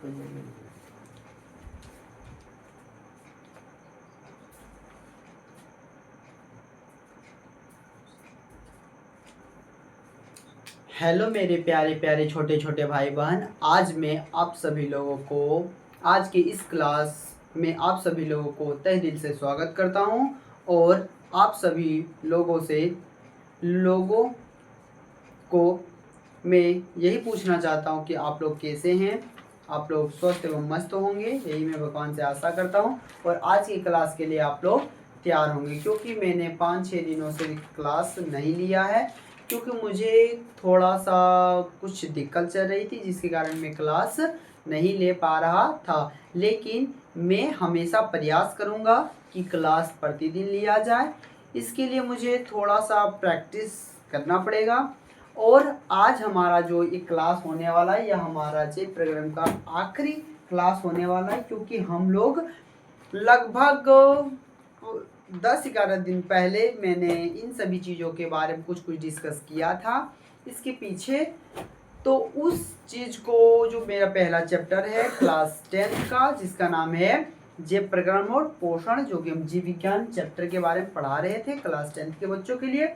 Hello मेरे प्यारे प्यारे छोटे छोटे भाई बहन, आज मैं आप सभी लोगों को आज की इस क्लास में आप सभी लोगों को तहे दिल से स्वागत करता हूं और आप सभी लोगों को मैं यही पूछना चाहता हूं कि आप लोग कैसे हैं। आप लोग स्वस्थ एवं मस्त होंगे, यही मैं भगवान से आशा करता हूं। और आज की क्लास के लिए आप लोग तैयार होंगे, क्योंकि मैंने 5-6 दिनों से क्लास नहीं लिया है, क्योंकि मुझे थोड़ा सा कुछ दिक्कत चल रही थी, जिसके कारण मैं क्लास नहीं ले पा रहा था। लेकिन मैं हमेशा प्रयास करूँगा कि क्लास प्रतिदिन लिया जाए। इसके लिए मुझे थोड़ा सा प्रैक्टिस करना पड़ेगा। और आज हमारा जो एक क्लास होने वाला है, यह हमारा जे प्रोग्राम का आखिरी क्लास होने वाला है, क्योंकि हम लोग लगभग 10-11 दिन पहले मैंने इन सभी चीज़ों के बारे में कुछ डिस्कस किया था इसके पीछे। तो उस चीज़ को, जो मेरा पहला चैप्टर है क्लास 10 का, जिसका नाम है जीव प्रक्रम और पोषण, जो कि हम जीव विज्ञान चैप्टर के बारे में पढ़ा रहे थे क्लास 10 के बच्चों के लिए।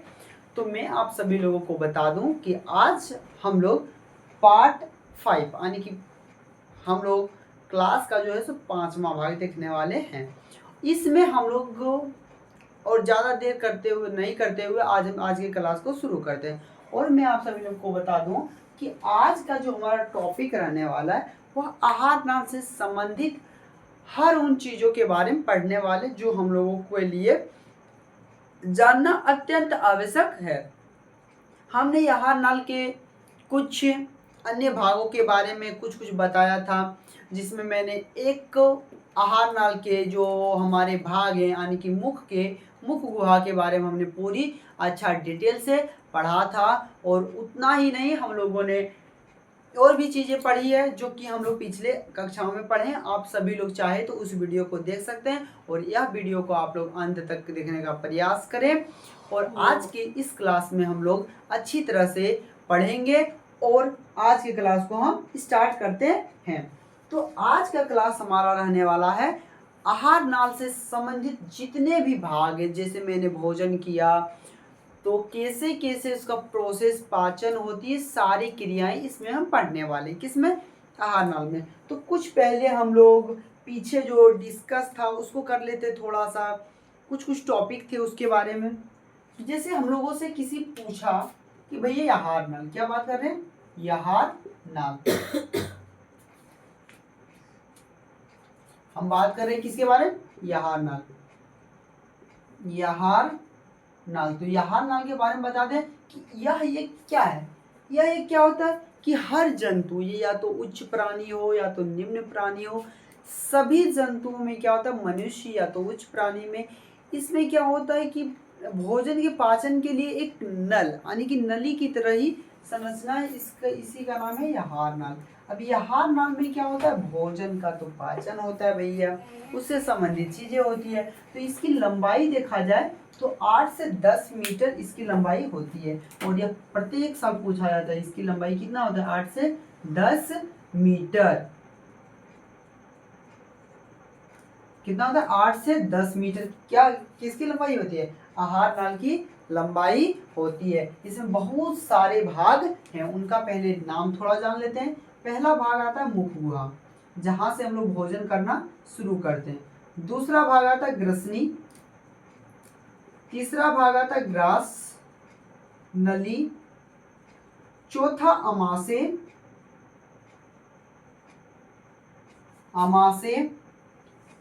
तो मैं आप सभी लोगों को बता दूं कि आज हम लोग पार्ट 5 यानी कि हम लोग क्लास का जो है सो 5वां भाग देखने वाले हैं। इसमें हम लोग और ज़्यादा देर नहीं करते हुए आज हम आज की क्लास को शुरू करते हैं। और मैं आप सभी लोगों को बता दूं कि आज का जो हमारा टॉपिक रहने वाला है वह आहार नाम से संबंधित हर उन चीज़ों के बारे में पढ़ने वाले, जो हम लोगों के लिए जानना अत्यंत आवश्यक है। हमने आहार नाल के कुछ अन्य भागों के बारे में कुछ बताया था, जिसमें मैंने एक आहार नाल के जो हमारे भाग हैं यानी कि मुख गुहा के बारे में हमने पूरी अच्छा डिटेल से पढ़ा था। और उतना ही नहीं, हम लोगों ने और भी चीज़ें पढ़ी है जो कि हम लोग पिछले कक्षाओं में पढ़े हैं। आप सभी लोग चाहे तो उस वीडियो को देख सकते हैं और यह वीडियो को आप लोग अंत तक देखने का प्रयास करें। और आज की इस क्लास में हम लोग अच्छी तरह से पढ़ेंगे और आज की क्लास को हम स्टार्ट करते हैं। तो आज का क्लास हमारा रहने वाला है आहार नाल से संबंधित जितने भी भाग हैं। जैसे मैंने भोजन किया तो कैसे कैसे उसका प्रोसेस, पाचन होती है, सारी क्रियाएं इसमें हम पढ़ने वाले। किसमें? आहार नाल में। तो कुछ पहले हम लोग पीछे जो डिस्कस था उसको कर लेते, थोड़ा सा कुछ टॉपिक थे उसके बारे में। जैसे हम लोगों से किसी पूछा कि भैया आहार नाल, क्या बात कर रहे हैं? आहार नाल हम बात कर रहे हैं किसके बारे में? आहार नाल। आहार नाल, तो आहार नाल के बारे में बता दें कि ये क्या है। यह एक क्या होता है कि हर जंतु, ये या तो उच्च प्राणी हो या तो निम्न प्राणी हो, सभी जंतुओं में क्या होता है, मनुष्य या तो उच्च प्राणी में, इसमें क्या होता है कि भोजन के पाचन के लिए एक नल यानी कि नली की तरह ही संरचना है। इसी का नाम है आहार नाल। अब आहार नाल में क्या होता है? भोजन का तो पाचन होता है भैया, उससे संबंधित चीजें होती है। तो इसकी लंबाई देखा जाए तो 8 से 10 मीटर इसकी लंबाई होती है। और यह प्रत्येक साल पूछा जाता है इसकी लंबाई कितना होता है? 8 से 10 मीटर। कितना होता है? 8 से 10 मीटर। क्या किसकी लंबाई होती है? आहार नाल की लंबाई होती है। इसमें बहुत सारे भाग हैं, उनका पहले नाम थोड़ा जान लेते हैं। पहला भाग आता है मुख गुहा, जहां से हम लोग भोजन करना शुरू करते हैं। दूसरा भाग आता है ग्रसनी। तीसरा भाग आता है ग्रास नली। चौथा अमाशय।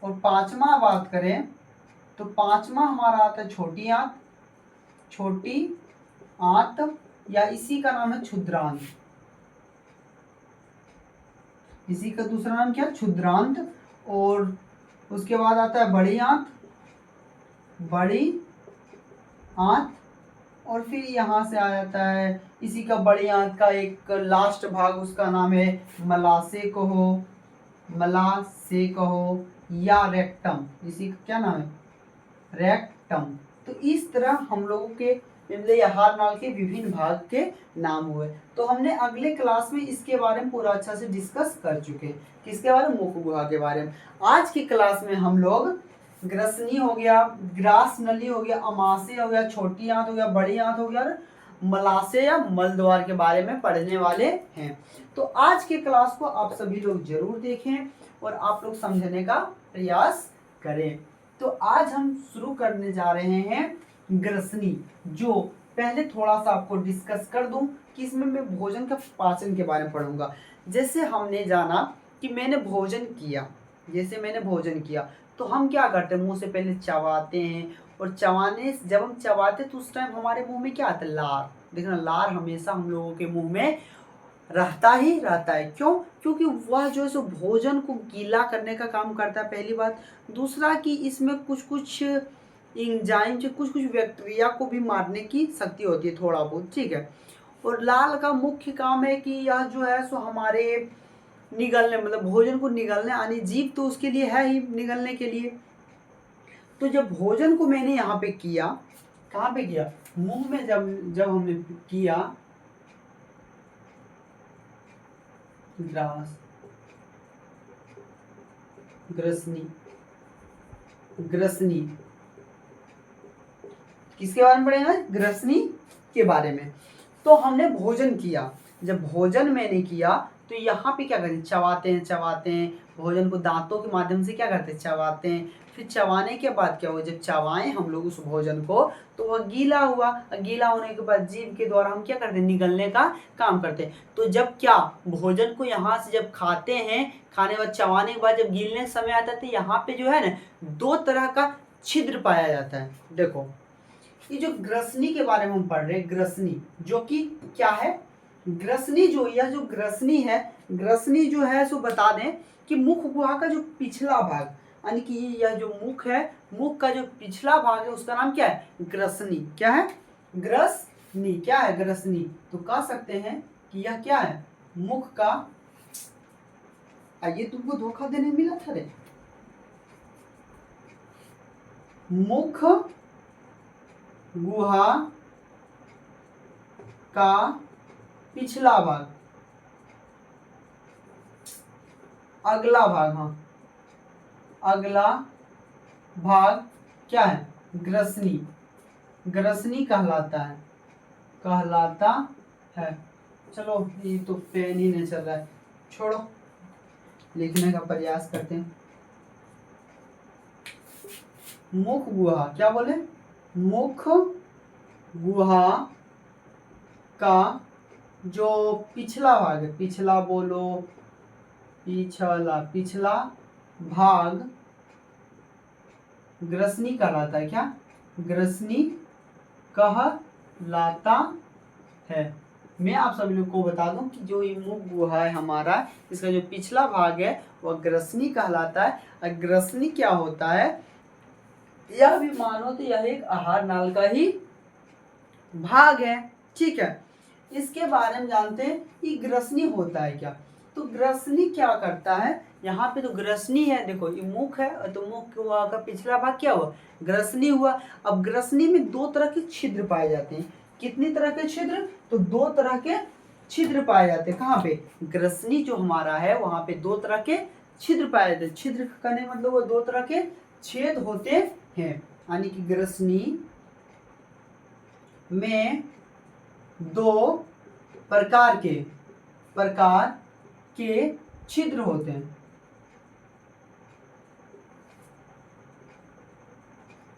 और पांचवा बात करें तो पांचवा हमारा आता है छोटी आंत। छोटी आंत या इसी का नाम है क्षुद्रांत। इसी का दूसरा नाम क्या है? क्षुद्रांत। और उसके बाद आता है बड़ी आंत। बड़ी आंत। और फिर यहाँ से आ जाता है इसी का बड़ी आंत का एक लास्ट भाग, उसका नाम है मलाशय कहो या रेक्टम। इसी का क्या नाम है? रेक्टम। तो इस तरह हम लोगों के मतलब आहार नाल के विभिन्न भाग के नाम हुए। तो हमने अगले क्लास में इसके बारे में पूरा अच्छा से डिस्कस कर चुके हैं। किसके बारे में? मुख गुहा के बारे में। आज की क्लास में हम लोग ग्रसनी हो गया, ग्रास नली हो गया, अमाशय हो गया, छोटी आंत हो गया, बड़ी आंत हो गया और मलाशय या मलद्वार के बारे में पढ़ने वाले हैं। तो आज के क्लास को आप सभी लोग जरूर देखें और आप लोग समझने का प्रयास करें। तो आज हम शुरू करने जा रहे हैं ग्रसनी, जो पहले थोड़ा सा आपको डिस्कस कर दूं कि इसमें मैं भोजन का पाचन के बारे में पढ़ूंगा। जैसे हमने जाना कि मैंने भोजन किया, जैसे मैंने भोजन किया तो हम क्या करते हैं? मुंह से पहले चबाते हैं और चबाने, जब हम चबाते तो उस टाइम हमारे मुंह में क्या आता है? लार। देखना, लार हमेशा हम लोगों के मुंह में रहता ही रहता है। क्यों? क्योंकि वह जो है सो भोजन को गीला करने का काम करता है, पहली बात। दूसरा कि इसमें कुछ कुछ एंजाइम, कुछ कुछ बैक्टीरिया को भी मारने की शक्ति होती है थोड़ा बहुत, ठीक है। और लाल का मुख्य काम है कि यह जो है सो हमारे निगलने, मतलब भोजन को निगलने, यानी जीभ तो उसके लिए है ही निगलने के लिए। तो जब भोजन को मैंने यहाँ पे किया, कहाँ पे किया? मुंह में जब जब हमने किया, ग्रास, ग्रसनी, ग्रसनी किसके बारे में पढ़ेगा? ग्रसनी के बारे में। तो हमने भोजन किया, जब भोजन मैंने किया तो यहाँ पे क्या करते हैं? चबाते हैं, चबाते हैं भोजन को दांतों के माध्यम से, क्या करते हैं? चबाते हैं। फिर चबाने के बाद क्या हुआ? जब चबाएं हम लोग उस भोजन को तो वह गीला हुआ। गीला होने के बाद जीभ के द्वारा हम क्या करते हैं? निगलने का काम करते हैं। तो जब क्या भोजन को यहाँ से जब खाते हैं, खाने के बाद चबाने के बाद जब गीलने का समय आता है तो यहाँ पे जो है ना, दो तरह का छिद्र पाया जाता है। देखो, ये जो ग्रसनी के बारे में हम पढ़ रहे हैं, ग्रसनी जो कि क्या है? ग्रसनी जो, यह जो ग्रसनी है, ग्रसनी जो है सो बता दें कि मुख गुहा का जो पिछला भाग, यानी कि यह जो मुख है, मुख का जो पिछला भाग है उसका नाम क्या है? ग्रसनी। क्या है? ग्रसनी। क्या है? ग्रसनी। तो कह सकते हैं कि यह क्या है? मुख का, ये तुमको धोखा देने मिला था रे। मुख गुहा का पिछला भाग, अगला भाग, हाँ अगला भाग क्या है? ग्रसनी। ग्रसनी कहलाता है, कहलाता है। चलो, ये तो पेन ही नहीं चल रहा है, छोड़ो, लिखने का प्रयास करते हैं। मुख गुहा, क्या बोले? मुख गुहा का जो पिछला भाग है, पिछला बोलो, पिछला, पिछला भाग ग्रसनी कहलाता है। क्या? ग्रसनी कहलाता है। मैं आप सभी लोग को बता दूं कि जो ये मुख गुहा है हमारा, इसका जो पिछला भाग है वह ग्रसनी कहलाता है। और ग्रसनी क्या होता है? यह भी मानो तो यह एक आहार नाल का ही भाग है, ठीक है। इसके बारे में जानते हैं कि ग्रसनी होता है क्या। तो ग्रसनी क्या करता है? यहाँ पे तो ग्रसनी है, देखो ये मुख है, तो मुख हुआ का पिछला भाग क्या हुआ? ग्रसनी हुआ। अब ग्रसनी में दो तरह के छिद्र पाए जाते हैं। कितनी तरह के छिद्र? तो दो तरह के छिद्र पाए जाते हैं। कहाँ पे? ग्रसनी जो हमारा है वहां पे दो तरह के छिद्र पाए जाते हैं। छिद्र करने मतलब वो दो तरह के छेद होते हैं, यानी कि ग्रसनी में दो प्रकार के छिद्र होते हैं।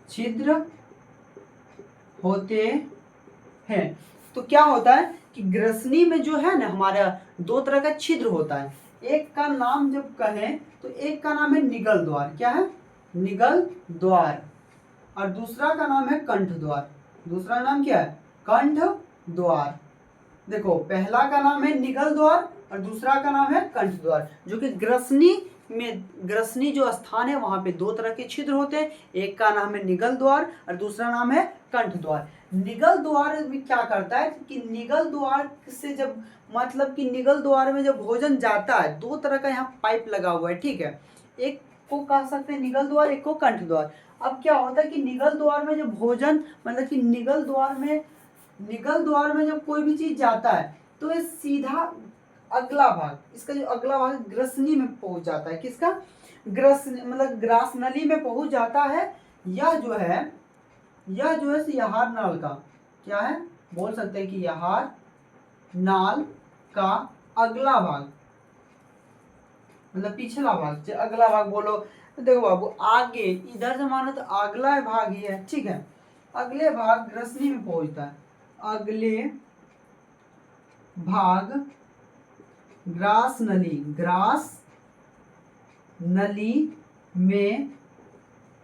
छिद्र होते हैं। तो क्या होता है कि ग्रसनी में जो है ना हमारा दो तरह का छिद्र होता है। एक का नाम जब कहें तो एक का नाम है निगल द्वार। क्या है? निगल द्वार। और दूसरा का नाम है कंठ द्वार। दूसरा नाम क्या है? कंठ द्वार। देखो, पहला का नाम है निगल द्वार और दूसरा का नाम है कंठ द्वार। जो कि ग्रसनी में, ग्रसनी जो स्थान है वहां पे दो तरह के छिद्र होते हैं। एक का नाम है निगल द्वार और दूसरा नाम है कंठ द्वार। निगल द्वार में क्या करता है कि निगल द्वार से जब, मतलब कि निगल द्वार में जब भोजन जाता है, दो तरह का यहाँ पाइप लगा हुआ है, ठीक है। एक को कह सकते हैं निगल द्वार, एक को कंठ द्वार। अब क्या होता है कि निगल द्वार में जब भोजन, मतलब कि निगल द्वार में निगल द्वार में जब कोई भी चीज जाता है तो ये सीधा अगला भाग, इसका जो अगला भाग ग्रसनी में पहुंच जाता है। किसका? ग्रसनी मतलब ग्रास नली में पहुंच जाता है। यह जो है यहार नाल का क्या है, बोल सकते हैं कि यहार नाल का अगला भाग, मतलब पिछला भाग, अगला भाग बोलो। देखो बाबू, आगे इधर से मानो तो अगला भाग ही है, ठीक है। अगले भाग ग्रसनी में पहुंचता है। अगले भाग ग्रास नली में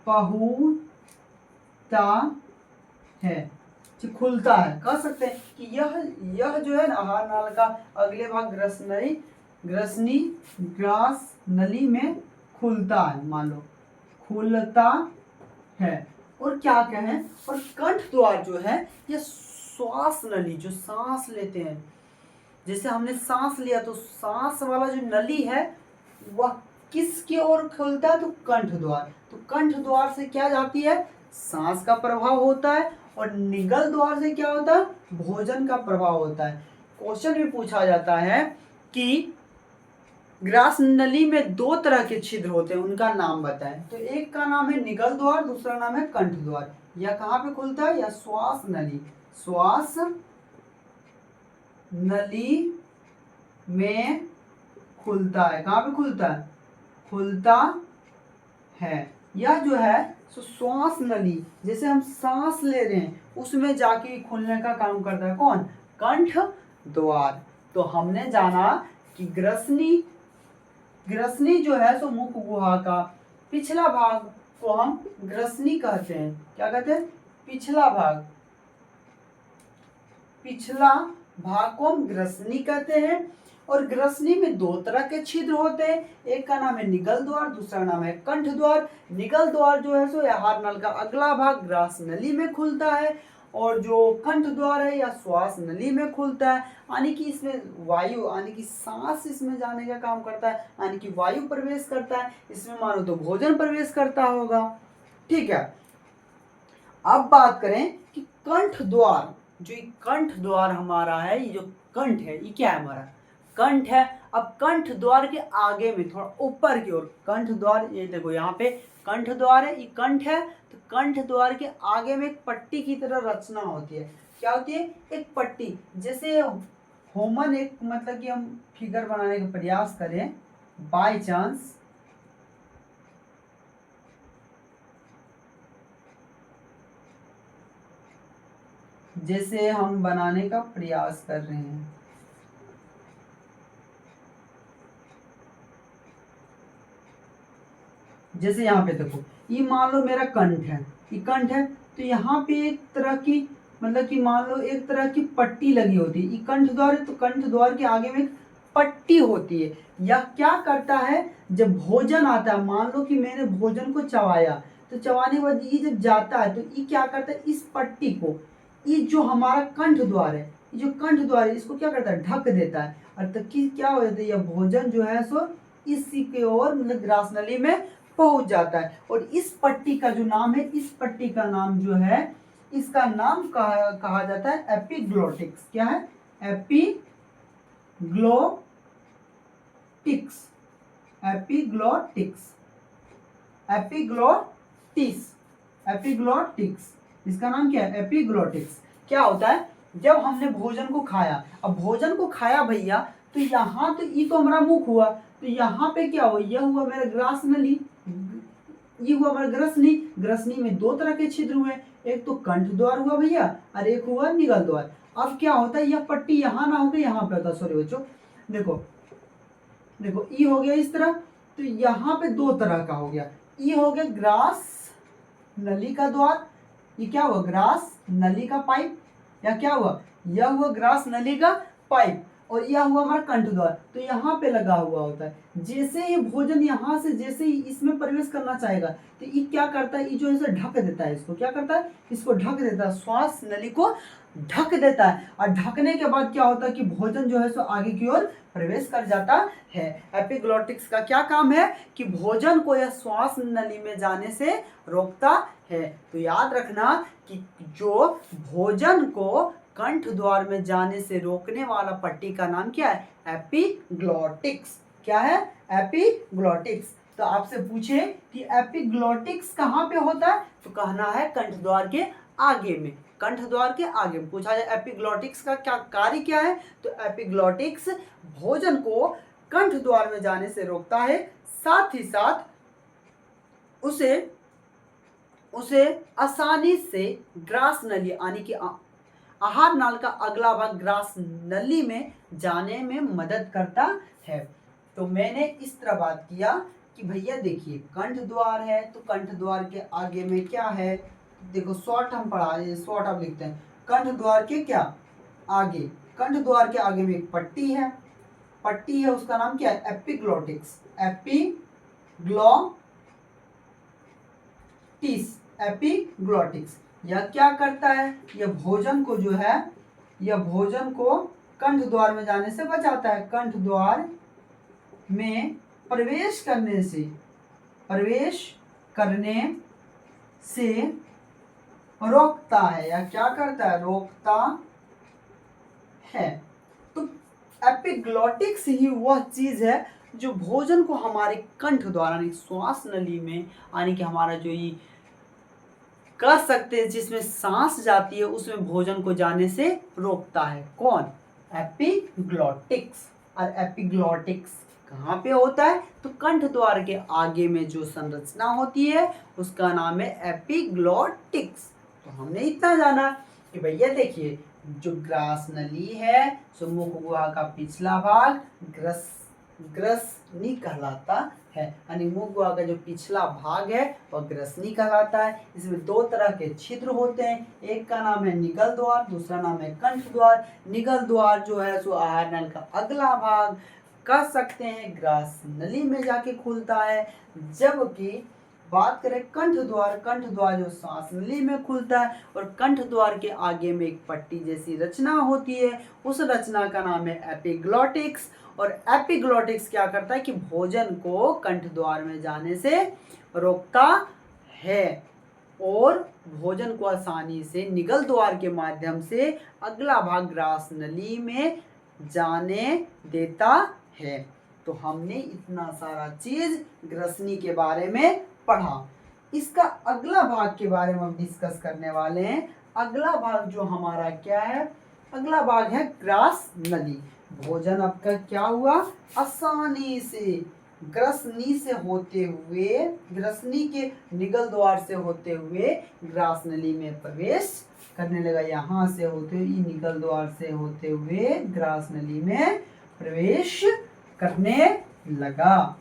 पहुंचता है, खुलता है। कह सकते हैं कि यह जो है ना आहार नाल का अगले भाग ग्रास नली में खुलता है, मान लो खुलता है। और क्या कहें, और कंठ द्वार जो है यह श्वास नली, जो सांस लेते हैं, जैसे हमने सांस लिया तो सांस वाला जो नली है वह किसकी ओर खुलता है, तो कंठ द्वार। तो कंठ द्वार से क्या जाती है, सांस का प्रभाव होता है, और निगल द्वार से क्या होता है, भोजन का प्रभाव होता है। क्वेश्चन में पूछा जाता है कि ग्रास नली में दो तरह के छिद्र होते हैं, उनका नाम बताएं। तो एक का नाम है निगल द्वार, दूसरा नाम है कंठ द्वार। यह कहाँ पे खुलता है, या श्वास नली में खुलता है। कहाँ पे खुलता है। यह जो है सो श्वास नली, जैसे हम सांस ले रहे हैं उसमें जाके खुलने का काम करता है। कौन? कंठ द्वार। तो हमने जाना कि ग्रसनी जो है सो मुख गुहा का पिछला भाग को हम ग्रसनी कहते हैं। क्या कहते हैं? पिछला भाग को हम ग्रसनी कहते हैं। और ग्रसनी में दो तरह के छिद्र होते हैं, एक का नाम है निगल द्वार, दूसरा नाम है कंठ द्वार। निगल द्वार जो है सो आहार नल का अगला भाग ग्रास नली में खुलता है, और जो कंठ द्वार है या श्वास नली में खुलता है। यानी कि इसमें वायु, यानी कि सांस इसमें जाने का काम करता है, यानी कि वायु प्रवेश करता है इसमें, मानो तो भोजन प्रवेश करता होगा, ठीक है। अब बात करें कि कंठ द्वार, जो कंठ द्वार हमारा है, ये जो कंठ है ये क्या है, हमारा कंठ है। अब कंठ द्वार के आगे में थोड़ा ऊपर की ओर कंठ द्वार, ये देखो यहाँ पे कंठ द्वार है, ये कंठ है। तो कंठ द्वार के आगे में एक पट्टी की तरह रचना होती है। क्या होती है? एक पट्टी। जैसे होमन एक, मतलब कि हम फिगर बनाने का प्रयास करें, बाय चांस जैसे हम बनाने का प्रयास कर रहे हैं, जैसे यहाँ पे देखो, ये मान लो मेरा कंठ है, ये कंठ है। तो यहाँ पे एक तरह की, मतलब कि मान लो एक तरह की पट्टी लगी होती है, ये कंठ द्वार है। तो कंठ द्वार के आगे में एक पट्टी होती है। यह क्या करता है, जब भोजन आता है, मान लो कि मैंने भोजन को चबाया, तो चबाने के बाद ये जब जाता है तो ये क्या करता है, इस पट्टी को, ये जो हमारा कंठ द्वार है, ये जो कंठ द्वार है, इसको क्या करता है, ढक देता है। और तब की क्या हो जाता है, यह भोजन जो है सो इसी की ओर, मतलब ग्रास नली में पहुंच जाता है। और इस पट्टी का जो नाम है, इस पट्टी का नाम जो है, इसका नाम कहा जाता है एपिग्लोटिक्स। क्या है? एपिग्लोटिक्स। इसका नाम क्या है? एपिग्लोटिक्स। क्या होता है, जब हमने भोजन को खाया, अब भोजन को खाया भैया, तो यहाँ तो ये तो हमारा मुख हुआ, तो यहाँ पे क्या हुआ, यह हुआ मेरा ग्रास नली, ये हुआ हमारा ग्रसनी में दो तरह के छिद्र हुए, एक तो कंठ द्वार हुआ भैया, और एक हुआ निगल द्वार। अब क्या होता है, यह पट्टी यहाँ ना होकर यहाँ पे होता, सॉरी बच्चों, देखो ये हो गया इस तरह। तो यहाँ पे दो तरह का हो गया, ये हो गया ग्रास नली का द्वार, ये क्या हुआ, ग्रास नली का पाइप, या क्या हुआ, यह हुआ ग्रास नली का पाइप, और यह हुआ हमारा कंठ द्वार। तो यहाँ पे लगा हुआ होता है। जैसे ये भोजन यहाँ से जैसे ही इसमें प्रवेश करना चाहेगा, तो ये क्या करता है, ये जो है ढक देता है, इसको क्या करता है, इसको ढक देता है, श्वास नली को ढक देता है। और ढकने के बाद क्या होता है कि भोजन जो है सो आगे की ओर प्रवेश कर जाता है। एपिग्लोटिक्स का क्या काम है, कि भोजन को यह श्वास नली में जाने से रोकता है। तो याद रखना कि जो भोजन को कंठ द्वार में जाने से रोकने वाला पट्टी का नाम क्या है? एपिग्लॉटिक्स। क्या है? एपिग्लॉटिक्स। तो आपसे पूछे कि एपिग्लॉटिक्स कहाँ पे होता है, तो कहना है कंठ द्वार के आगे में। कंठ द्वार के आगे में पूछा जाए एपिग्लॉटिक्स का क्या कार्य क्या है, तो एपिग्लॉटिक्स भोजन को कंठ द्वार में जाने से रोकता है, साथ ही साथ उसे आसानी से ग्रास नली यानी कि आहार नाल का अगला भाग ग्रास नली में जाने में मदद करता है। तो मैंने इस तरह बात किया कि भैया देखिए कंठ द्वार है, तो कंठ द्वार के आगे में क्या है, देखो शॉर्ट हम पढ़ा, शॉर्ट आप लिखते हैं कंठ द्वार के क्या आगे, कंठ द्वार के आगे में एक पट्टी है, पट्टी है उसका नाम क्या है? एपिग्लॉटिक्स। एपिग्लॉटिक्स यह क्या करता है? यह भोजन को जो है, यह भोजन को कंठ द्वार में जाने से बचाता है, कंठ द्वार में प्रवेश करने से रोकता है, या क्या करता है? रोकता है। तो एपिग्लॉटिक्स ही वह चीज है जो भोजन को हमारे कंठ द्वारा यानी श्वास नली में यानी कि हमारा जो ये कह सकते हैं जिसमें सांस जाती है उसमें भोजन को जाने से रोकता है। कौन? एपिग्लॉटिक्स। और एपिग्लॉटिक्स कहाँ पे होता है? तो कंठ द्वार के आगे में जो संरचना होती है उसका नाम है एपिग्लॉटिक्स। तो हमने इतना जाना कि भैया देखिए जो ग्रास नली है, सो मुख गुहा का पिछला भाग ग्रसनी कहलाता है, यानी मुख गुहा का जो पिछला भाग है वह ग्रसनी कहलाता है। इसमें दो तरह के छिद्र होते हैं, एक का नाम है निगल द्वार, दूसरा नाम है कंठ द्वार। निगल द्वार जो है सो आहार नल का अगला भाग कह सकते हैं ग्रास नली में जाके खुलता है, जबकि बात करें कंठ द्वार जो सांस नली में खुलता है, और कंठ द्वार के आगे में एक पट्टी जैसी रचना होती है, उस रचना का नाम है एपिग्लॉटिक्स। और एपिग्लॉटिक्स क्या करता है कि भोजन को कंठ द्वार में जाने से रोकता है और भोजन को आसानी से निगल द्वार के माध्यम से अगला भाग ग्रास नली में जाने देता है। तो हमने इतना सारा चीज ग्रसनी के बारे में पढ़ा। इसका अगला भाग के बारे में हम डिस्कस करने वाले हैं। अगला भाग जो हमारा क्या है? अगला भाग है ग्रास नली। भोजन आपका क्या हुआ? आसानी से ग्रसनी से होते हुए, ग्रसनी के निगल द्वार से होते हुए ग्रास नली में प्रवेश करने लगा। यहाँ से होते हुए निगल द्वार से होते हुए ग्रास नली में प्रवेश करने लगा।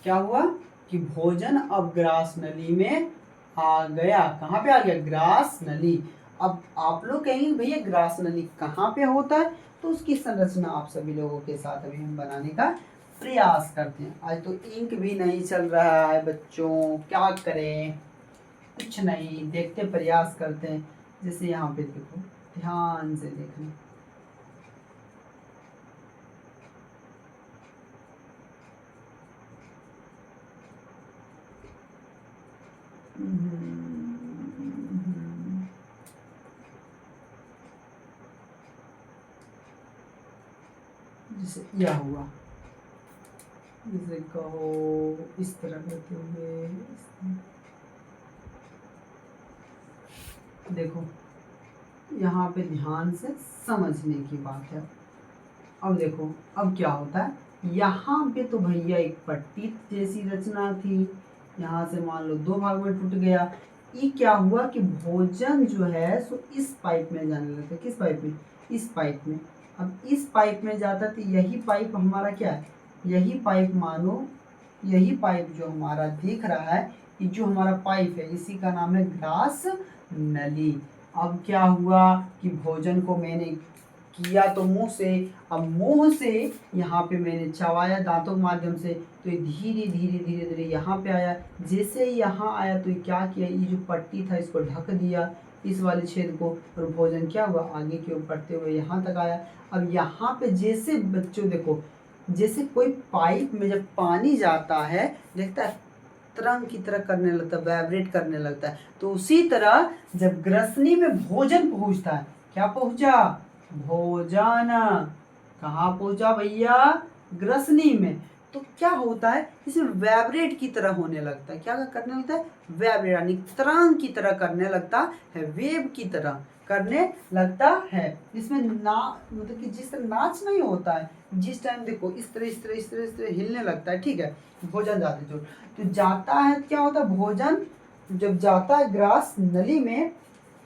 क्या हुआ कि भोजन अब ग्रास नली में आ गया। कहाँ पे आ गया? ग्रास नली। अब आप लोग कहेंगे भैया ग्रास नली कहाँ पे होता है, तो उसकी संरचना आप सभी लोगों के साथ अभी हम बनाने का प्रयास करते हैं। आज तो इंक भी नहीं चल रहा है बच्चों, क्या करें, कुछ नहीं, देखते प्रयास करते हैं। जैसे यहाँ पे देखो, ध्यान से देखना, जैसे यह हुआ, जैसे कहो इस तरह करते हुए, देखो यहाँ पे ध्यान से समझने की बात है। अब देखो अब क्या होता है, यहाँ पे तो भैया एक पट्टी जैसी रचना थी, यहाँ से मान लो दो भाग में टूट गया। ये क्या हुआ कि भोजन जो है सो इस पाइप में जाने लगता है। किस पाइप में? इस पाइप में। अब इस पाइप में जाता तो यही पाइप हमारा क्या है? यही पाइप मानो, यही पाइप जो हमारा दिख रहा है, ये जो हमारा पाइप है इसी का नाम है ग्रास नली। अब क्या हुआ कि भोजन को मैंने किया तो मुंह से, अब मुंह से यहाँ पे मैंने चबाया दांतों के माध्यम से, तो ये धीरे धीरे धीरे धीरे यहाँ पे आया। जैसे ही यहाँ आया तो ये क्या किया, ये जो पट्टी था इसको ढक दिया, इस वाले छेद को, और भोजन क्या हुआ आगे की ओर बढ़ते हुए यहाँ तक आया। अब यहाँ पे जैसे बच्चों देखो जैसे कोई पाइप में जब पानी जाता है देखता है तरंग की तरह करने लगता है, वाइब्रेट करने लगता है। तो उसी तरह जब ग्रसनी में भोजन पहुंचता है, क्या पहुंचा? भोजन। कहाँ पहुंचा भैया? ग्रसनी में। तो क्या होता है, इसमें वाइब्रेट की तरह होने लगता है। क्या करने लगता है? वाइब्रेट, यानी तरंग की तरह करने लगता है, वेव की तरह करने लगता है। इसमें ना मतलब कि जिस तरह नाच नहीं होता है, जिस टाइम देखो इस तरह इस तरह इस तरह इस तरह हिलने लगता है, ठीक है, भोजन जाते तो जाता है, क्या होता है? भोजन जब जाता है ग्रास नली में,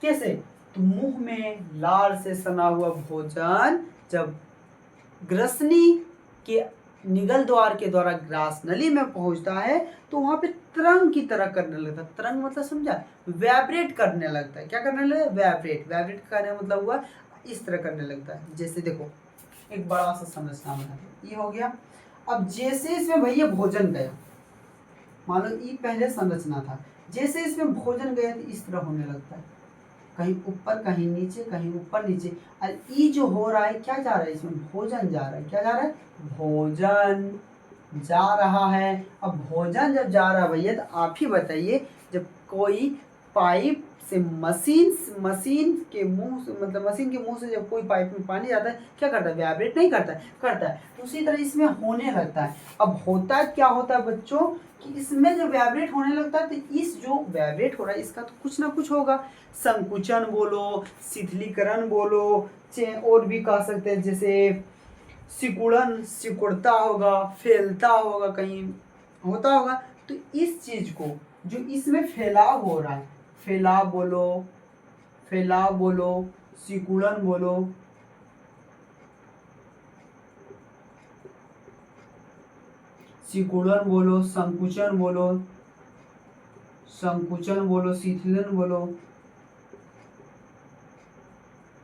कैसे? तो मुंह में लार से सना हुआ भोजन जब ग्रसनी के निगल द्वार के द्वारा ग्रास नली में पहुंचता है तो वहां पे तरंग की तरह करने लगता है। तरंग मतलब समझा? वाइब्रेट करने लगता है। क्या करने लगता है? वाइब्रेट। वाइब्रेट करने मतलब हुआ इस तरह करने लगता है। जैसे देखो एक बड़ा सा संरचना बना, ये हो गया। अब जैसे इसमें भैया भोजन गया, मान लो ये पहले संरचना था, जैसे इसमें भोजन गया तो इस तरह होने लगता है, कहीं ऊपर कहीं नीचे, कहीं ऊपर नीचे। और ये जो हो रहा है, क्या जा रहा है? इसमें भोजन जा रहा है। क्या जा रहा है? भोजन जा रहा है। अब भोजन जब जा रहा है भैया, तो आप ही बताइए, जब कोई पाइप से मशीन के मुंह से, मतलब मशीन के मुंह से जब कोई पाइप में पानी जाता है, क्या करता है? वाइब्रेट नहीं करता है? करता है। तो उसी तरह इसमें होने लगता है। अब होता है, क्या होता है बच्चों, कि इसमें जब वाइब्रेट होने लगता है तो इस जो वाइब्रेट हो रहा है इसका तो कुछ ना कुछ होगा। संकुचन बोलो, शिथिलीकरण बोलो, और भी कह सकते हैं, जैसे सिकुड़न, सिकुड़ता होगा, फैलता होगा, कहीं होता होगा। तो इस चीज को जो इसमें फैलाव हो रहा है, फैलाव बोलो, सिकुड़न बोलो, संकुचन बोलो, शिथिलन बोलो,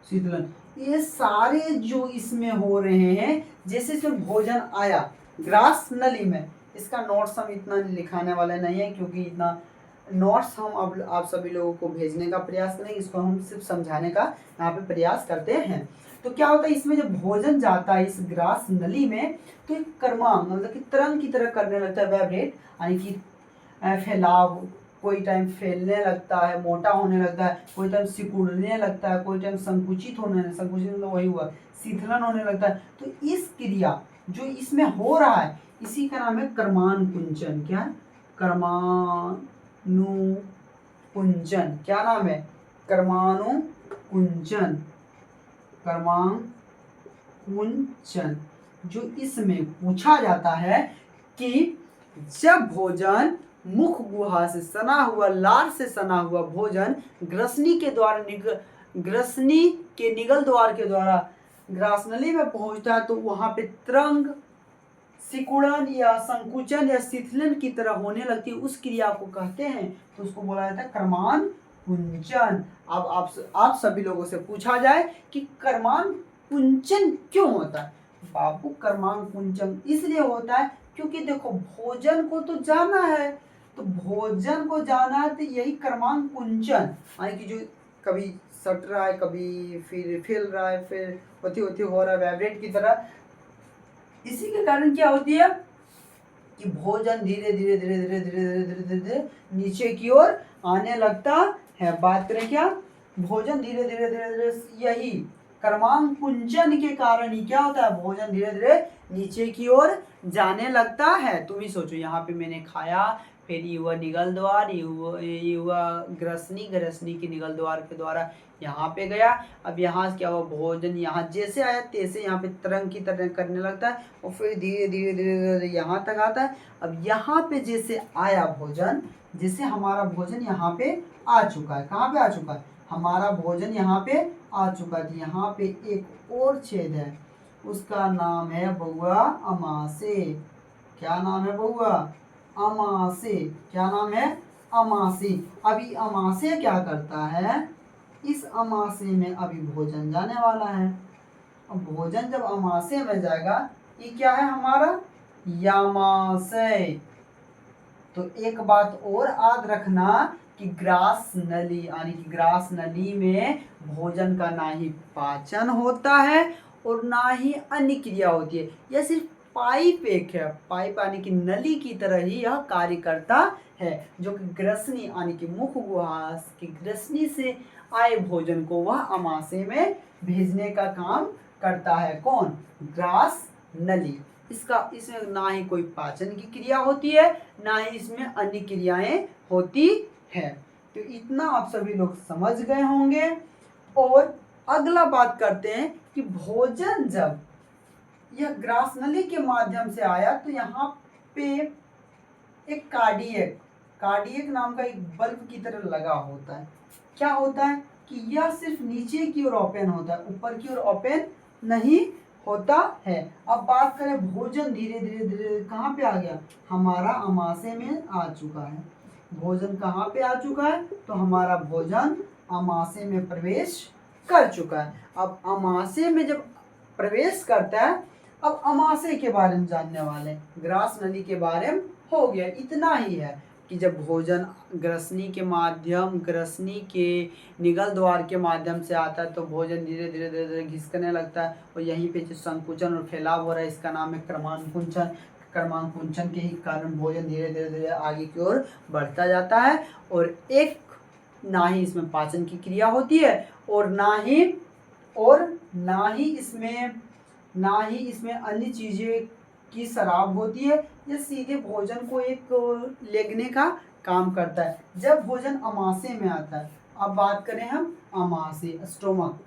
शीतलन, ये सारे जो इसमें हो रहे हैं, जैसे इसमें भोजन आया ग्रास नली में, इसका नोट्स हम इतना लिखाने वाले नहीं है, क्योंकि इतना नोट्स हम अब आप सभी लोगों को भेजने का प्रयास करेंगे, इसको हम सिर्फ समझाने का यहाँ पे प्रयास करते हैं। तो क्या होता है, इसमें जब भोजन जाता है इस ग्रास नली में, तो एक कर्मांग मतलब कि तरंग की तरह करने लगता है, वाइब्रेट, यानी कि फैलाव, कोई टाइम फैलने लगता है, मोटा होने लगता है, कोई टाइम सिकुड़ने लगता है, कोई टाइम संकुचित मतलब वही हुआ, शीतलन होने लगता है। तो इस क्रिया जो इसमें हो रहा है, इसी का नाम है कर्मानुकुंचन। क्या है? कर्मानुकुंचन। क्या नाम है? कर्मानुकुंचन। कर्मानुकुंचन। जो इसमें पूछा जाता है कि जब भोजन मुख गुहा से सना हुआ, लार से सना हुआ भोजन ग्रसनी के द्वारा ग्रसनी के निगल द्वार के द्वारा ग्रासनली में पहुंचता है, तो वहां पे तरंग, सिकुड़न या संकुचन या शिथिलन की तरह होने लगती है, उस क्रिया को कहते हैं, तो उसको बोला जाता है कर्मान कुंचन। अब आप सभी लोगों से पूछा जाए कि कर्मान कुंचन क्यों होता है? बाबू कर्मान कुंचन इसलिए होता है क्योंकि देखो भोजन को तो जाना है, तो भोजन को जाना है, तो यही कर्मान कुंचन, यानी कि जो कभी सट रहा है, कभी फिर फैल रहा है, फिर होती होती हो रहा है वाइब्रेट की तरह। इसी के कारण क्या होती है कि भोजन धीरे धीरे धीरे धीरे धीरे धीरे धीरे धीरे धीरे नीचे की ओर आने लगता है। बात करें क्या, भोजन धीरे धीरे धीरे धीरे, यही कर्मांकुंचन के कारण ही क्या होता है, भोजन धीरे धीरे नीचे की ओर जाने लगता है। तुम ही सोचो, यहाँ पे मैंने खाया, फिर ये हुआ निगल द्वार, ये हुआ ग्रसनी, ग्रसनी की निगल द्वार के द्वारा यहाँ पे गया। अब यहाँ क्या हुआ, भोजन यहाँ जैसे आया तैसे यहाँ पे तरंग की तरह करने लगता है, और फिर धीरे धीरे धीरे धीरे यहाँ तक आता है। अब यहाँ पे जैसे आया भोजन, जैसे हमारा भोजन यहाँ पे आ चुका है, कहाँ पे आ चुका है, हमारा भोजन यहाँ पे आ चुका है। यहाँ पे एक और छेद है, उसका नाम है बउआ अमासे। क्या नाम है बउआ? अमासे। क्या नाम है? अमासे। अभी अमासे क्या करता है, इस अमासे में अभी भोजन जाने वाला है। अब भोजन जब अमाशय में जाएगा, ये क्या है हमारा? यामाशय। तो एक बात और याद रखना कि ग्रास नली, यानी कि ग्रास नली में भोजन का ना ही पाचन होता है और ना ही अन्य क्रिया होती है, यह सिर्फ पाइप एक है, पाइप यानी कि नली की तरह ही यह कार्य करता है, जो कि ग्रसनी यानी कि मुख गुहा की ग्रसनी से आए भोजन को वह अमाशय में भेजने का काम करता है। कौन? ग्रास नली। इसमें ना ही कोई पाचन की क्रिया होती है, ना ही इसमें अन्य क्रियाएं होती है। तो इतना आप सभी लोग समझ गए होंगे। और अगला बात करते हैं कि भोजन जब यह ग्रास नली के माध्यम से आया तो यहाँ पे एक कार्डियक नाम का एक बल्ब की तरह लगा होता है। क्या होता है कि यह सिर्फ नीचे की ओर ओपन होता है, ऊपर की ओर ओपन नहीं होता है। अब बात करें भोजन धीरे धीरे धीरे कहाँ पे आ गया, हमारा अमाशय में आ चुका है। भोजन कहाँ पे आ चुका है, तो हमारा भोजन अमाशय में प्रवेश कर चुका है। अब अमाशय में जब प्रवेश करता है, अब अमाशय के बारे में जानने वाले, ग्रास नली के बारे में हो गया। इतना ही है कि जब भोजन ग्रसनी के निगल द्वार के माध्यम से आता है तो भोजन धीरे धीरे धीरे धीरे घिसकने लगता है, और यहीं पे जो संकुचन और फैलाव हो रहा है इसका नाम है क्रमांकुंचन। क्रमांकुंचन के ही कारण भोजन धीरे धीरे धीरे आगे की ओर बढ़ता जाता है, और एक ना ही इसमें पाचन की क्रिया होती है, और ना ही इसमें अन्य चीजें की शराब होती है। यह सीधे भोजन को एक लेगने का काम करता है जब भोजन अमाशय में आता है। अब बात करें हम अमाशय, स्टोमक,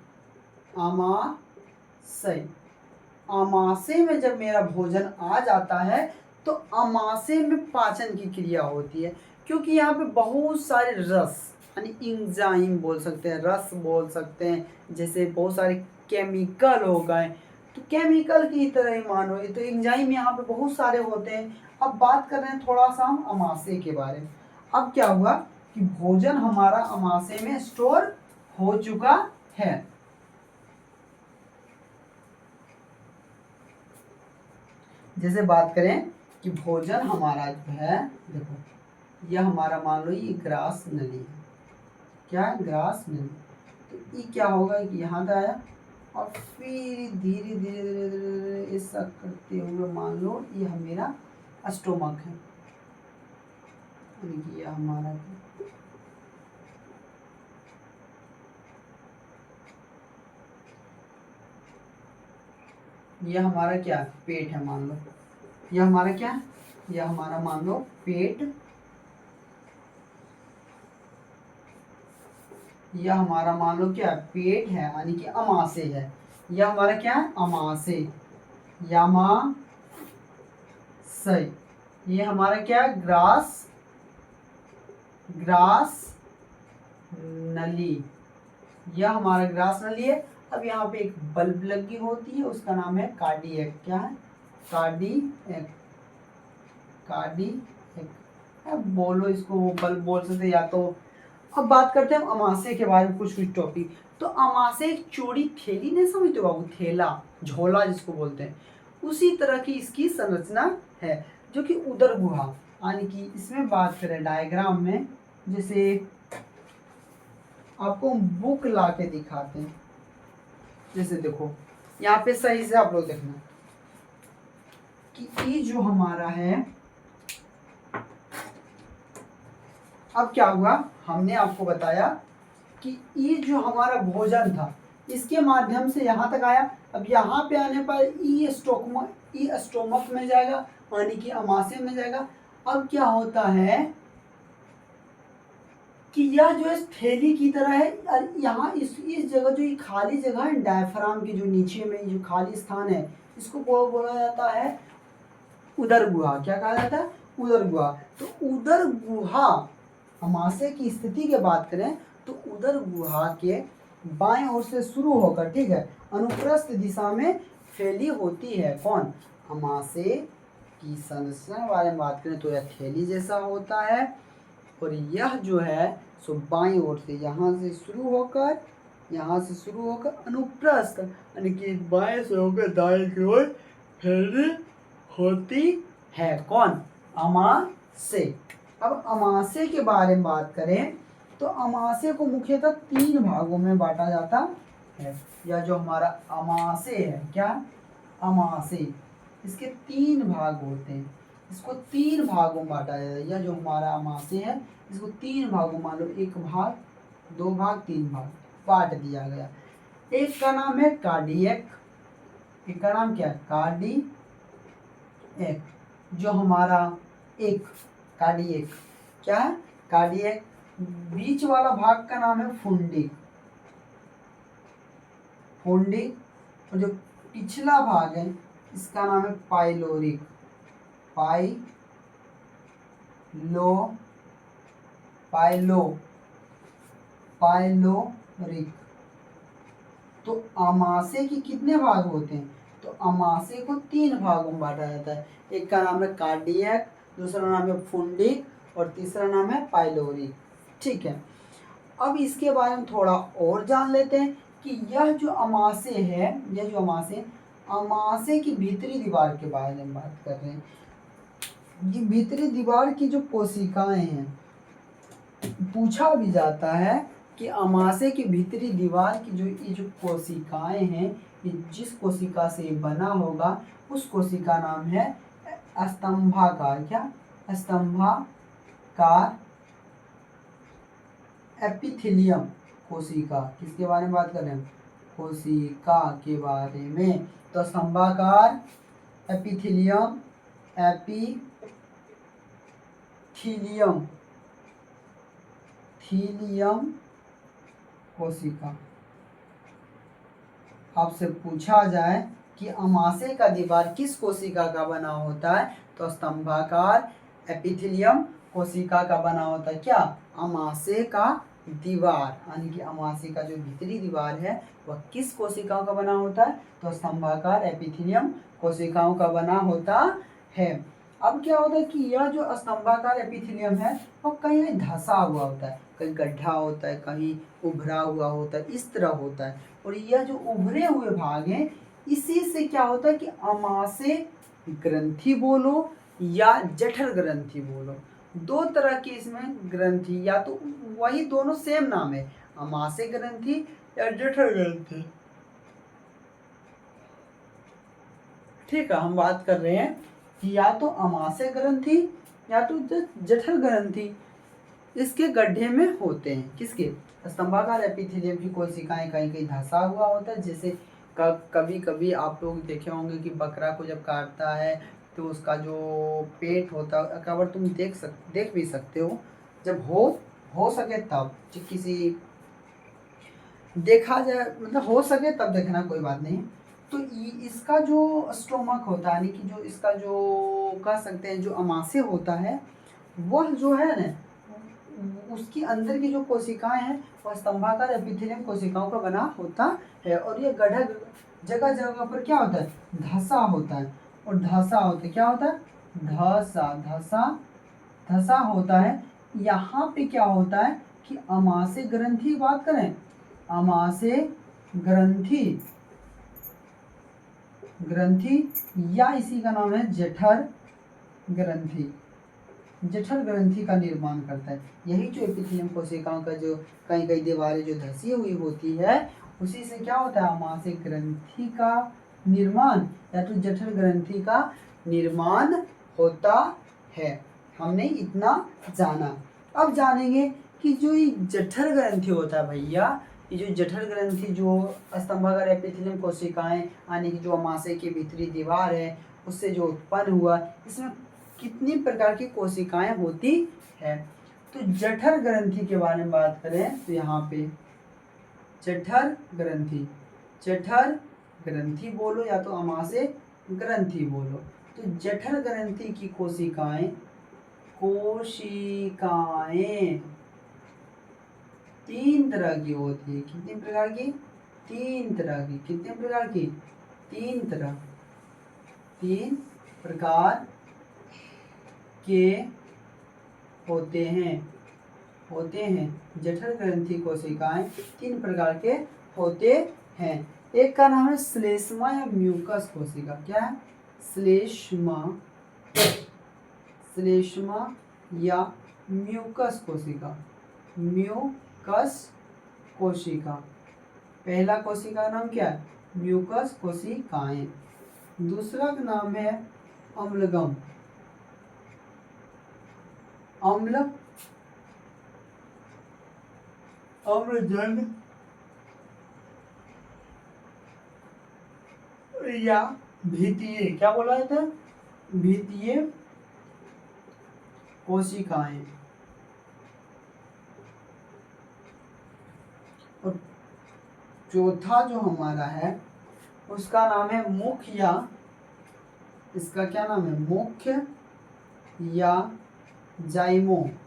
अमाशय में जब मेरा भोजन आ जाता है तो अमाशय में पाचन की क्रिया होती है, क्योंकि यहाँ पे बहुत सारे रस यानी इंजाइम बोल सकते हैं, रस बोल सकते हैं, जैसे बहुत सारे केमिकल हो गए, तो केमिकल की तरह ही मानो, तो एंजाइम यहाँ पे बहुत सारे होते हैं। अब बात कर रहे हैं थोड़ा सा हम अमाशय के बारे में। अब क्या हुआ कि भोजन हमारा अमाशय में स्टोर हो चुका है। जैसे बात करें कि भोजन हमारा जो है, देखो यह हमारा मान लो ये ग्रास नली है, क्या है, ग्रास नली। तो ये क्या होगा कि यहाँ तक आया और फिर धीरे धीरे धीरे धीरे ऐसा करते हुए मान लो ये मेरा स्टोमक है, ये हमारा यह हमारा क्या पेट है, मान लो यह हमारा क्या है, यह हमारा मान लो पेट, यह हमारा मान लो क्या पेट है यानी कि अमाशय है। यह हमारा क्या है, अमाशय, यामाशय। ये हमारा क्या है, ग्रास नली, यह हमारा ग्रास नली है। अब यहाँ पे एक बल्ब लगी होती है, उसका नाम है कार्डियक। क्या है, कार्डियक। अब बोलो इसको बल्ब बोल सकते या तो। अब बात करते हैं हम अमाशय के बारे में कुछ टॉपिक। तो अमाशय एक चौड़ी थैली नहीं समझते बाबू, थैला, झोला जिसको बोलते हैं, उसी तरह की इसकी संरचना है, जो कि उदर गुहा यानी कि इसमें बात करें डायग्राम में, जैसे आपको बुक ला के दिखाते हैं, जैसे देखो यहाँ पे सही से आप लोग देखना कि ये जो हमारा है, अब क्या हुआ, हमने आपको बताया कि ये जो हमारा भोजन था इसके माध्यम से यहाँ तक आया। अब यहाँ पे आने पर ई स्टोमक में जाएगा यानी कि अमाशय में जाएगा। अब क्या होता है कि यह जो है थैली की तरह है, यहाँ इस जगह जो ये खाली जगह है डायफ्राम की जो नीचे में जो खाली स्थान है, इसको बोला जाता है उदर गुहा। क्या कहा जाता है, उदर गुहा। तो उदर गुहा अमाशय की स्थिति की बात करें तो उदर गुहा के बाएं ओर से शुरू होकर, ठीक है, अनुप्रस्थ दिशा में फैली होती है। कौन, अमाशय की संरचना के बारे में बात करें तो यह थैली जैसा होता है, और यह जो है सो बाईं ओर से यहाँ से शुरू होकर अनुप्रस्थ यानी कि बाएं से होकर दाएं की ओर फैली होती है। कौन, अमाशय। अब अमाशय के बारे में बात करें तो अमाशय को मुख्यतः 3 भागों में बांटा जाता है। या जो हमारा अमाशय है, क्या, अमाशय, इसके 3 भाग होते हैं। इसको 3 भागों में बांटा जाता है। यह जो हमारा अमाशय है इसको 3 भागों, मान लो 1 भाग, 2 भाग, 3 भाग बांट दिया गया। एक का नाम है कार्डियक, एक का नाम क्या है कार्डियक, जो हमारा एक कार्डियक क्या है कार्डियक। बीच वाला भाग का नाम है फुंडिक, फुंडिक। और जो पिछला भाग है इसका नाम है पाइलोरिक, पाइलोरिक। तो अमाशय के कितने भाग होते हैं? तो अमाशय को 3 भागों में बांटा जाता है। एक का नाम है कार्डियक, दूसरा नाम है फुंडिक और तीसरा नाम है पाइलोरिक। ठीक है, अब इसके बारे में थोड़ा और जान लेते हैं कि यह जो अमाशय है, यह जो अमाशय की भीतरी दीवार के बारे में बात कर रहे हैं। ये भीतरी दीवार की जो कोशिकाएं हैं, पूछा भी जाता है कि अमाशय की भीतरी दीवार की ये जो कोशिकाएं हैं, ये जिस कोशिका से बना होगा उस कोशिका नाम है स्तंभाकार, क्या स्तंभाकार एपिथेलियम कोशिका। किसके बारे में बात कर रहे हैं? कोशिका के बारे में। तो स्तंभाकार एपिथेलियम, थीलियम कोशिका। आपसे पूछा जाए कि अमाशय का दीवार किस कोशिका का बना होता है, तो स्तंभाकार एपिथेलियम कोशिका का बना होता है। क्या? अमाशय का दीवार, यानी कि अमाशय का जो भीतरी दीवार है वह किस कोशिकाओं का बना होता है, तो स्तंभाकार एपिथेलियम कोशिकाओं का बना होता है। अब क्या होता है कि यह जो स्तंभाकार एपिथेलियम है वह कहीं धंसा हुआ होता है, कहीं गड्ढा होता है, कहीं उभरा हुआ होता है, इस तरह होता है। और यह जो उभरे हुए भाग हैं इसी से क्या होता है कि अमाशय ग्रंथि बोलो या जठर ग्रंथि बोलो, 2 तरह की इसमें ग्रंथि, या तो वही दोनों सेम नाम है, अमाशय ग्रंथि या जठर ग्रंथि। ठीक है, हम बात कर रहे हैं कि या तो अमाशय ग्रंथि या तो जठर ग्रंथि इसके गड्ढे में होते हैं। किसके? स्तंभाकार एपिथेलियम की कोशिकाएं कहीं कहीं धंसा हुआ होता है। जैसे कभी कभी आप लोग देखे होंगे कि बकरा को जब काटता है तो उसका जो पेट होता है, अगर तुम देख भी सकते हो, जब हो सके तब, किसी देखा जाए, मतलब हो सके तब देखना, कोई बात नहीं। तो इसका जो स्टोमक होता है, यानी कि जो इसका जो कह सकते हैं जो अमाशय होता है, वह जो है ना उसकी अंदर की जो कोशिकाएं हैं वह स्तंभाकार एपिथेलियम कोशिकाओं का बना होता है। और ये गड्ढा जगह जगह पर क्या होता है? धंसा होता है। और धंसा होता है, क्या होता है? धंसा होता है। यहाँ पे क्या होता है कि अमाशय ग्रंथि बात करें, अमाशय ग्रंथि या इसी का नाम है जठर ग्रंथि का निर्माण करता है। यही जो एपिथेलियम कोशिकाओं का जो कई कई दीवारें जो धसी हुई होती है उसी से क्या होता है? अमाशय ग्रंथि का निर्माण या तो जठर ग्रंथि का निर्माण होता है। हमने इतना जाना। अब जानेंगे कि जो ये जठर ग्रंथि होता है भैया, ये जो जठर ग्रंथि जो स्तंभाकार एपिथेलियम कोशिकाएं यानी कि जो अमाशय की भीतरी दीवार है उससे जो उत्पन्न हुआ, इसमें कितनी प्रकार की कोशिकाएं होती है। तो जठर ग्रंथि के बारे में बात करें तो यहाँ पे जठर ग्रंथि बोलो या तो अमाशय ग्रंथि बोलो। तो जठर ग्रंथि की कोशिकाएं 3 तरह की होती है। कितनी प्रकार की? 3 तरह की। कितने प्रकार की? 3 प्रकार के होते हैं। जठर ग्रंथि कोशिकाएं 3 प्रकार के होते हैं। एक का नाम है श्लेष्मा या म्यूकस कोशिका। क्या है? श्लेष्मा या म्यूकस कोशिका। पहला कोशिका का नाम क्या है? म्यूकस कोशिकाएं। दूसरा का नाम है अम्लगम, अम्लजन या भित्तीय, क्या बोला जाता है, भित्तीय कोशिकाएं। और चौथा जो हमारा है उसका नाम है मुख्य, या इसका क्या नाम है, मुख्य या जाइमोजीन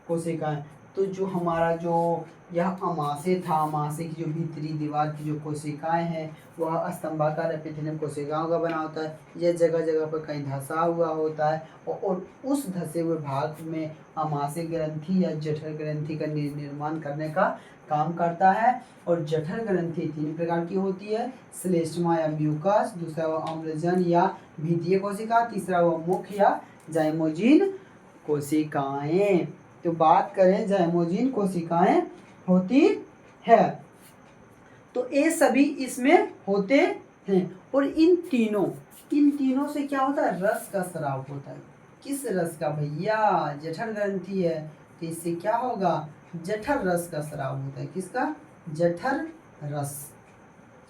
कोशिकाएं। तो जो हमारा जो यह अमाशय था, अमाशय की जो भीतरी दीवार की जो कोशिकाएं हैं वह स्तंभाकार एपिथेलियम कोशिकाओं का बना होता है। यह जगह जगह पर कहीं धंसा हुआ होता है और उस धंसे हुए भाग में अमाशय ग्रंथि या जठर ग्रंथि का निर्माण करने का काम करता है। और जठर ग्रंथि 3 प्रकार की होती है, श्लेष्मा या म्यूकस, दूसरा वो अम्लजन या भित्तीय कोशिका, तीसरा वो मुख्य या जाइमोजीन कोशिकाएं। तो बात करें जाइमोजीन कोशिकाएं होती है, तो ये सभी इसमें होते हैं। और इन तीनों से क्या होता है, रस का स्राव होता है। किस रस का भैया, जठर ग्रंथि है तो इससे क्या होगा, जठर रस का स्राव होता है। किसका, जठर रस,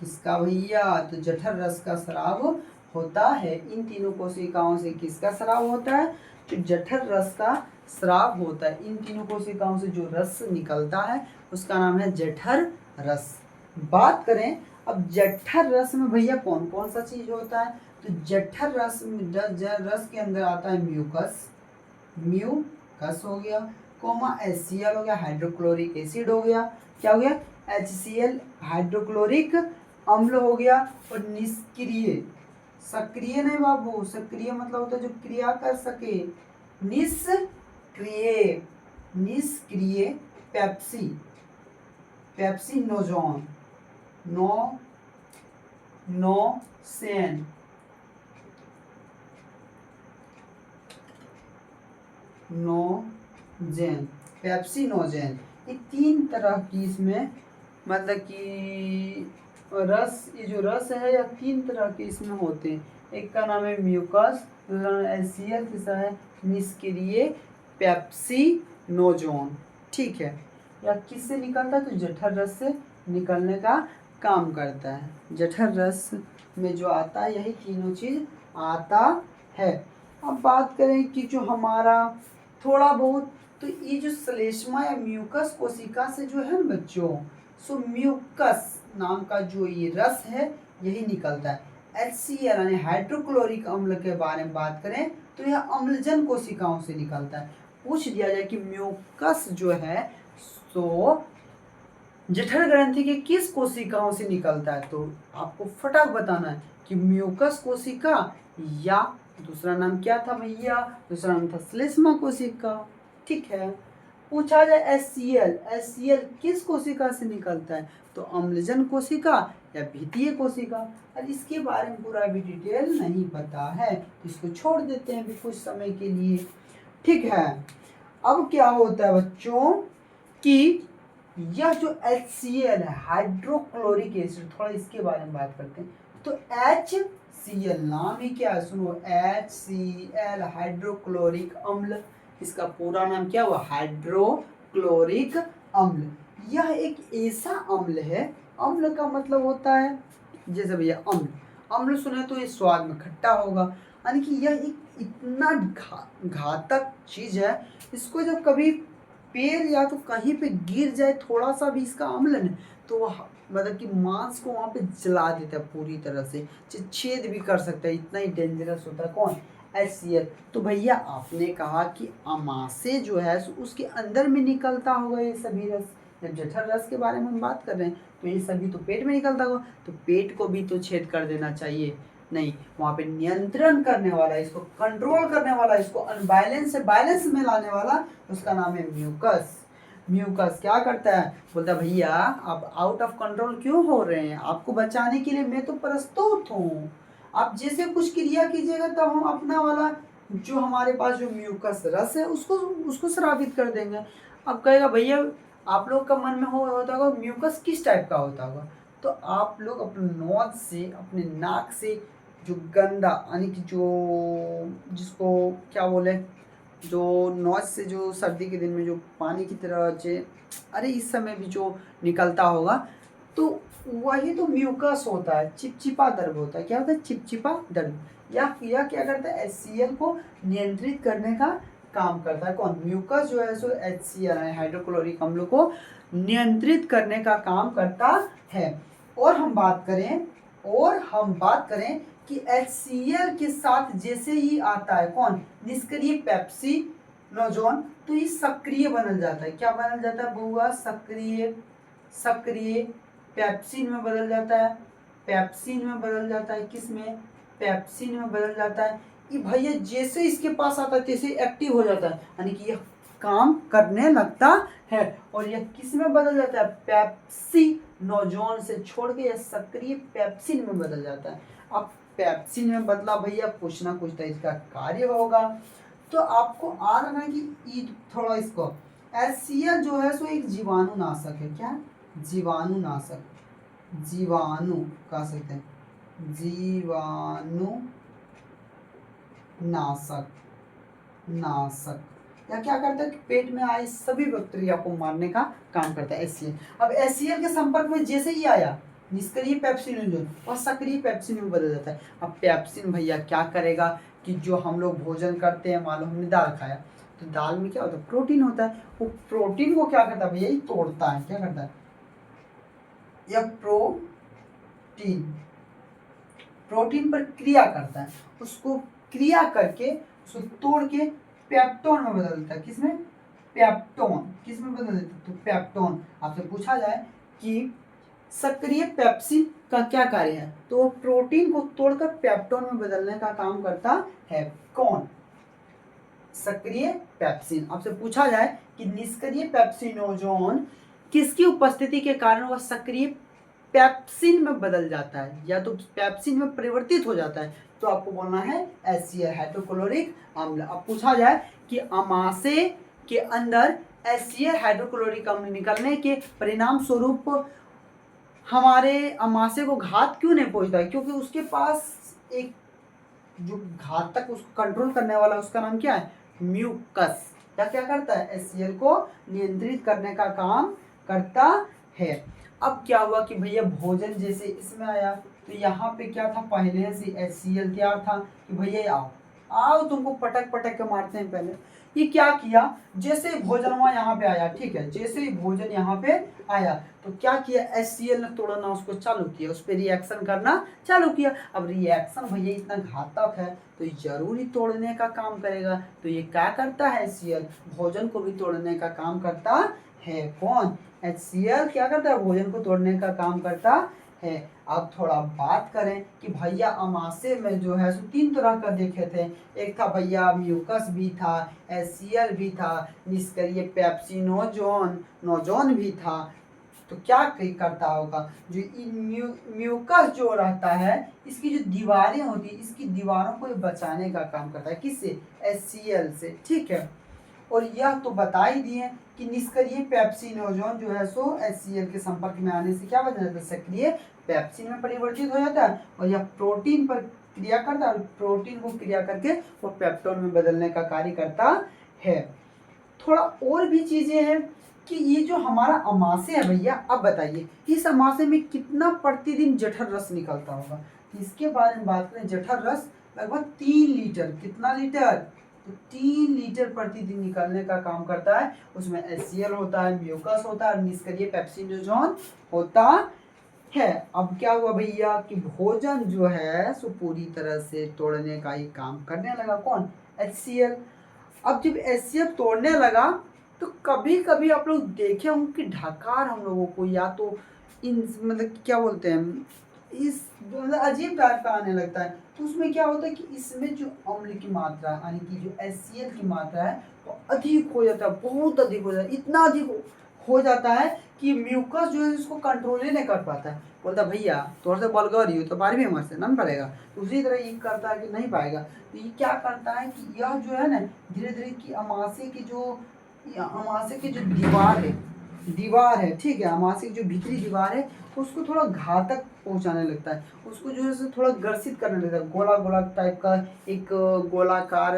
किसका भैया, तो जठर रस का स्राव होता है। इन तीनों कोशिकाओं से किसका स्राव होता है, तो जठर रस का स्राव होता है। इन तीनों कोशिकाओं से जो रस निकलता है उसका नाम है जठर रस। बात करें अब जठर रस में भैया कौन कौन सा चीज होता है, तो जठर रस के अंदर आता है म्यूकस हो गया, HCl हो गया, हाइड्रोक्लोरिक एसिड हो गया, क्या हो गया, HCl हाइड्रोक्लोरिक अम्ल हो गया, और निष्क्रिय, सक्रिय नहीं बाबू, सक्रिय मतलब होता है जो क्रिया कर सके, निष्क्रिय पेप्सिनोजोन, पेप्सिनोजेन, ये 3 तरह की इसमें मतलब कि रस, ये जो रस है या 3 तरह के इसमें होते हैं। एक का नाम है म्यूकस, दूसरा HCl, तीसरा है निष्क्रिय पेप्सिनोजोन, ठीक है। या किससे निकलता है, तो जठर रस से निकलने का काम करता है। जठर रस में जो आता है यही तीनों चीज आता है। अब बात करें कि जो हमारा थोड़ा बहुत, तो ये जो श्लेष्मा या म्यूकस कोशिका से जो है बच्चों, सो म्यूकस नाम का जो ये रस है यही निकलता है। HCl यानी हाइड्रोक्लोरिक अम्ल के बारे में बात करें तो यह अम्लजन कोशिकाओं से निकलता है। पूछ दिया जाए कि म्यूकस जो है तो जठर ग्रंथि के किस कोशिकाओं से निकलता है, तो आपको फटाक बताना है कि म्यूकस कोशिका, या दूसरा नाम क्या था भैया, दूसरा नाम था श्लेष्मा कोशिका, ठीक है। पूछा जाए HCl किस कोशिका से निकलता है, तो अम्लजन कोशिका या भित्तीय कोशिका। और इसके बारे में पूरा भी डिटेल नहीं पता है, इसको छोड़ देते हैं अभी कुछ समय के लिए, ठीक है। अब क्या होता है बच्चों कि यह जो HCl है, हाइड्रोक्लोरिक एसिड, थोड़ा इसके बारे में बात करते हैं। तो HCl नाम ही क्या है, सुनो, HCl हाइड्रोक्लोरिक अम्ल, इसका पूरा नाम क्या हुआ, हाइड्रोक्लोरिक अम्ल। यह एक ऐसा अम्ल है, अम्ल का मतलब होता है जैसे भैया अम्ल सुने तो ये स्वाद में खट्टा होगा, यानी कि यह एक इतना घातक चीज है, इसको जब कभी पेड़ या तो कहीं पे गिर जाए थोड़ा सा भी इसका अम्ल न, तो वह मतलब कि मांस को वहाँ पे जला देता है पूरी तरह से, छेद भी कर सकता है, इतना ही डेंजरस होता है कौन, HCl। तो भैया आपने कहा कि अमाशय जो है उसके अंदर में निकलता होगा ये सभी रस, जब जठर रस के बारे में हम बात कर रहे हैं तो ये सभी तो पेट में निकलता होगा, तो पेट को भी तो छेद कर देना चाहिए, नहीं, वहाँ पे नियंत्रण करने वाला, इसको कंट्रोल करने वाला, इसको अनबैलेंस से बैलेंस में लाने वाला, उसका नाम है म्यूकस। म्यूकस क्या करता है, बोलता है भैया आप आउट ऑफ कंट्रोल क्यों हो रहे हैं, आपको बचाने के लिए मैं तो प्रस्तुत हूँ, आप जैसे कुछ क्रिया कीजिएगा तब हम अपना वाला जो हमारे पास जो म्यूकस रस है उसको उसको स्रावित कर देंगे। अब कहेगा भैया आप लोग का मन में होता होगा म्यूकस किस टाइप का होता होगा, तो आप लोग अपने नोज से अपने नाक से जो गंदा यानी कि जो जिसको क्या बोले जो नोज से जो सर्दी के दिन में जो पानी की तरह अरे इस समय भी जो निकलता होगा, तो वही तो म्यूकस होता है, चिपचिपा द्रव होता है। क्या होता है? चिपचिपा द्रव। या क्या करता है? HCl को नियंत्रित करने का काम करता है। कौन? म्यूकस जो है सो HCl है, हाइड्रोक्लोरिक अम्ल को नियंत्रित करने का काम करता है। और हम बात करें कि HCl के साथ जैसे ही आता है कौन? निष्क्रिय पेप्सिनोजोन, तो ये सक्रिय बदल जाता है। क्या बदल जाता है बुआ? सक्रिय पेप्सिन में बदल जाता है। पेप्सिन में बदल जाता है। किस में? पेप्सिन में बदल जाता है। ये भैया जैसे इसके पास आता है तैसे एक्टिव हो जाता है, यानी कि यह काम करने लगता है। और यह किस में बदल जाता है? पेप्सिनोजोन से छोड़ के यह सक्रिय पेप्सिन में बदल जाता है। अब पेप्सिन में बदला भैया, कुछ ना कुछ तो इसका कार्य होगा। तो आपको आ रहा ना कि थोड़ा इसको HCl जो है सो एक जीवाणुनाशक है। क्या? जीवाणुनाशक। जीवाणु कह सकते हैं, जीवाणुनाशक। या क्या करता है कि पेट में आए सभी बैक्टीरिया को मारने का काम करता है HCl। अब HCl के संपर्क में जैसे ही आया निष्क्रिय पेप्सिनोजोन और सक्रिय पेप्सिन में बदल जाता है। अब पेप्सिन भैया क्या करेगा कि जो हम लोग भोजन करते हैं, मान लो हमने दाल खाया, तो दाल में क्या होता है? प्रोटीन होता है। वो प्रोटीन को क्या करता है भैया? ये तोड़ता है। क्या करता है? यह प्रोटीन पर क्रिया करता है, उसको क्रिया करके उसको तोड़ के पेप्टोन में बदल देता है। किसमें? पेप्टोन। किस में बदल देता है? तो पेप्टोन। आपसे पूछा जाए कि सक्रिय पेप्सिन का क्या कार्य है, तो प्रोटीन को तोड़कर पेप्टोन में बदलने का काम करता है। कौन? सक्रिय पेप्सिन। आपसे पूछा जाए कि निष्क्रिय पेप्सिनोजोन किसकी उपस्थिति के कारण वह सक्रिय पेप्सिन में बदल जाता है या तो पेप्सिन में परिवर्तित हो जाता है, तो आपको बोलना है HCl, हाइड्रोक्लोरिक अम्ल। अब पूछा जाए कि अमाशय के अंदर HCl हाइड्रोक्लोरिक अम्ल निकलने के परिणाम स्वरूप हमारे अमाशय को घात क्यों नहीं पहुंचता है? क्योंकि उसके पास एक जो घातक उसको कंट्रोल करने वाला उसका नाम क्या है? म्यूकस। क्या करता है? HCl को नियंत्रित करने का काम करता है। अब क्या हुआ कि भैया भोजन जैसे इसमें आया, तो यहाँ पे क्या था? पहले से HCl तैयार था कि भैया आओ आओ तुमको पटक पटक के मारते हैं। पहले ये क्या किया? जैसे ही भोजन हुआ यहाँ पे आया, ठीक है, जैसे ही भोजन यहाँ पे आया तो क्या किया? HCl ने तोड़ना उसको चालू किया, उस पर रिएक्शन करना चालू किया। अब रिएक्शन भैया इतना घातक है तो जरूर ही तोड़ने का काम करेगा। तो ये क्या करता है? HCl भोजन को भी तोड़ने का काम करता है। कौन? HCl क्या करता है? भोजन को तोड़ने का काम करता है। अब थोड़ा बात करें कि भैया अमाशय में जो है सो 3 तरह का देखे थे। एक था भैया म्यूकस भी था, HCl भी था, निष्क्रिय पेप्सिनोजोन नोजोन भी था। तो क्या करता होगा? जो म्यूकस जो रहता है, इसकी जो दीवारें होती है, इसकी दीवारों को बचाने का काम करता है। किससे? HCl से। ठीक है। और यह तो बता ही दिए कि निष्क्रिय पेप्सिनोजोन जो है सो HCl के संपर्क में आने से क्या बन जाता है? सक्रिय पेप्सिन में परिवर्तित हो जाता है और यह प्रोटीन पर क्रिया करता है और प्रोटीन को क्रिया करके वो पेप्टोन में बदलने का कार्य करता है। थोड़ा और भी चीजें हैं कि ये जो हमारा अमाशय है भैया, अब बताइए इस अमाशय में कितना प्रतिदिन जठर रस निकलता होगा? इसके बारे में बात करें, जठर रस लगभग 3 लीटर। कितना लीटर? तो 3 लीटर प्रतिदिन निकलने का काम करता है। उसमें HCl होता है, म्यूकस होता है और निष्क्रिय पेप्सिनोजोन होता है। अब क्या हुआ भैया कि भोजन जो है सो पूरी तरह से तोड़ने का ही काम करने लगा। कौन? HCl। अब जब HCl तोड़ने लगा तो कभी कभी आप लोग देखे होंगे कि ढकार हम लोगों को या तो इन मतलब क्या बोलते हैं, इस मतलब अजीब टाइप का आने लगता है। तो उसमें क्या होता है कि इसमें जो अम्ल की मात्रा यानी कि जो HCl की मात्रा है वो अधिक हो जाता है, बहुत अधिक हो जाता है। इतना अधिक हो जाता है कि म्यूकस जो है इसको कंट्रोल ही नहीं कर पाता है, बोलता भैया थोड़ा सा बलगौर ही हो तो पार भी हमारे से नहीं पड़ेगा। तो उसी तरह ये करता है कि नहीं पाएगा। तो ये क्या करता है कि यह जो है ना धीरे धीरे की अमाशय की जो दीवार है ठीक है, अमाशय की जो भीतरी दीवार है उसको थोड़ा घातक पहुंचाने लगता है, उसको जो है सो थोड़ा ग्रसित करने लगता है। गोला गोला टाइप का एक गोलाकार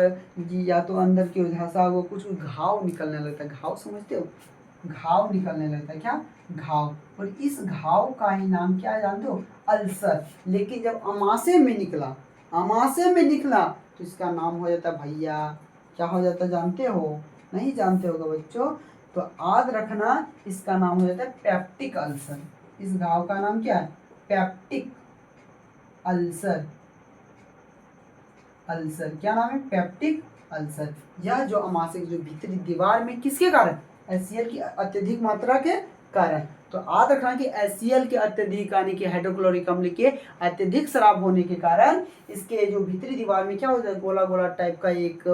या तो अंदर की ओर धंसा हुआ कुछ घाव निकलने लगता है। घाव समझते हो, घाव निकलने लगता है, क्या घाव। और इस घाव का ही नाम क्या जानते हो, अल्सर। लेकिन जब अमाशय में निकला तो इसका नाम हो जाता भैया, क्या हो जाता जानते हो, नहीं जानते होगा बच्चों, तो याद रखना इसका नाम हो जाता है पेप्टिक अल्सर। इस घाव का नाम क्या है, पेप्टिक अल्सर। क्या नाम है, पेप्टिक अल्सर। यह जो अमाशय की जो भीतरी दीवार में किसके कारण, HCl की अत्यधिक मात्रा के कारण। तो याद रखना कि HCl के अत्यधिक यानी कि हाइड्रोक्लोरिक अम्ल के अत्यधिक शराब होने के कारण इसके जो भीतरी दीवार में क्या हो जाता है, गोला गोला टाइप का एक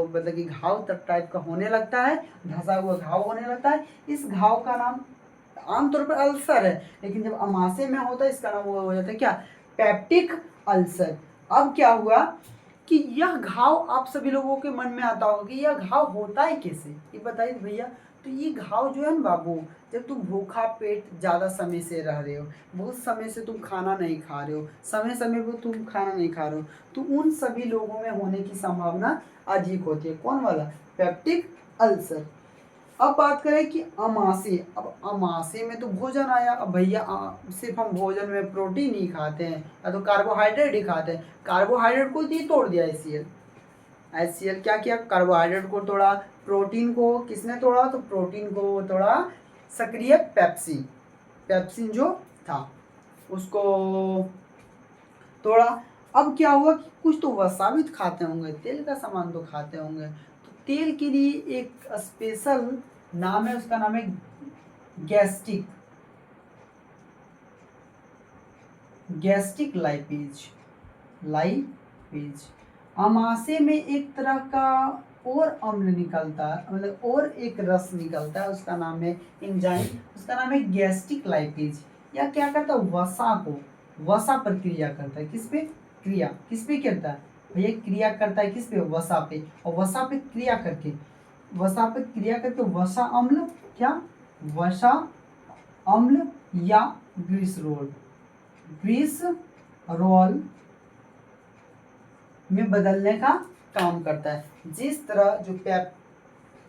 मतलब कि घाव टाइप का होने लगता है, धंसा हुआ घाव होने लगता है। इस घाव का नाम आमतौर पर अल्सर है, लेकिन जब अमाशय में होता है इसका नाम हो जाता है क्या, पेप्टिक अल्सर। अब क्या हुआ कि यह घाव आप सभी लोगों के मन में आता होगा कि यह घाव होता है कैसे, ये बताइए भैया। तो ये घाव जो है ना बाबू, जब तुम भूखा पेट ज़्यादा समय से रह रहे हो, बहुत समय से तुम खाना नहीं खा रहे हो, समय समय पर तुम खाना नहीं खा रहे हो, तो उन सभी लोगों में होने की संभावना अधिक होती है। कौन वाला, पेप्टिक अल्सर। अब बात करें कि अमाशय। अब अमाशय में तो भोजन आया। अब भैया सिर्फ हम भोजन में प्रोटीन ही खाते हैं या तो कार्बोहाइड्रेट ही खाते हैं, कार्बोहाइड्रेट को ही तोड़ दिया HCl क्या किया, कार्बोहाइड्रेट को तोड़ा। प्रोटीन को किसने तोड़ा, तो प्रोटीन को तोड़ा सक्रिय पेप्सिन जो था उसको तोड़ा। अब क्या हुआ कि कुछ तो वसा भी खाते होंगे, तेल का सामान तो खाते होंगे, तो तेल के लिए एक स्पेशल नाम है, उसका नाम है गैस्ट्रिक लाइपेज। अमाशय में एक तरह का और अम्ल निकलता है, मतलब और एक रस निकलता है, उसका नाम है एंजाइम, उसका नाम है गैस्ट्रिक लाइपेज। या क्या करता है, वसा पर क्रिया करता है। किस पे करता है भैया, क्रिया करता है किस पे, वसा पे। और वसा पे क्रिया करके वसा अम्ल, क्या वसा अम्ल या ग्लिसरॉल में बदलने का काम करता है। जिस तरह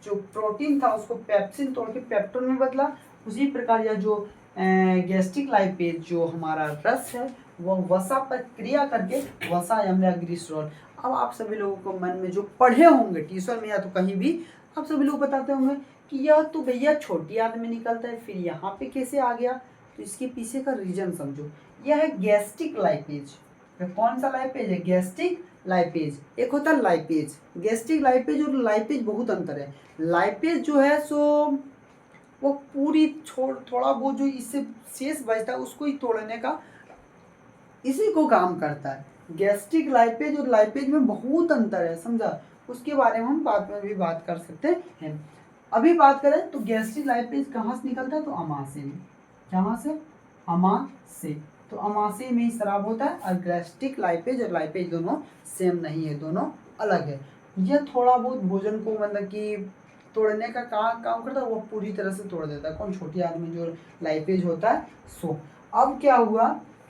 जो प्रोटीन था उसको पेप्सिन तोड़ के पेप्टोन में बदला, उसी प्रकार यह जो गैस्ट्रिक लाइपेज जो हमारा रस है वह वसा पर क्रिया करके वसा अम्ल या ग्लिसरॉल। अब आप सभी लोगों को मन में जो पढ़े होंगे ट्यूशन में या तो कहीं भी, आप सभी लोग बताते होंगे कि यह तो भैया छोटी आंत में निकलता है, फिर यहाँ पे कैसे आ गया। तो इसके पीछे का रीजन समझो। यह है गैस्ट्रिक लाइपेज। कौन सा लाइपेज है, गैस्ट्रिक लाइपेज। एक होता है लाइपेज, गैस्ट्रिक लाइपेज और लाइपेज बहुत अंतर है। लाइपेज जो है सो वो पूरी थोड़ा बहुत जो इससे शेष बचता है उसको ही तोड़ने का इसी को काम करता है। गैस्ट्रिक लाइपेज और लाइपेज में बहुत अंतर है, समझा। उसके बारे में हम बाद में भी बात कर सकते हैं। अभी बात करें तो गैस्ट्रिक लाइपेज कहाँ से निकलता है, तो अमाशय में। कहाँ से, अमाशय। तो अमाशय में ही शराब होता है। और गैस्ट्रिक लाइपेज और लाइपेज दोनों सेम नहीं है, दोनों अलग है। यह थोड़ा बहुत भोजन को मतलब कि तोड़ने का काम करता है, वो पूरी तरह से तोड़ देता है। कौन, छोटी आंत में जो लाइपेज होता है सो। अब क्या हुआ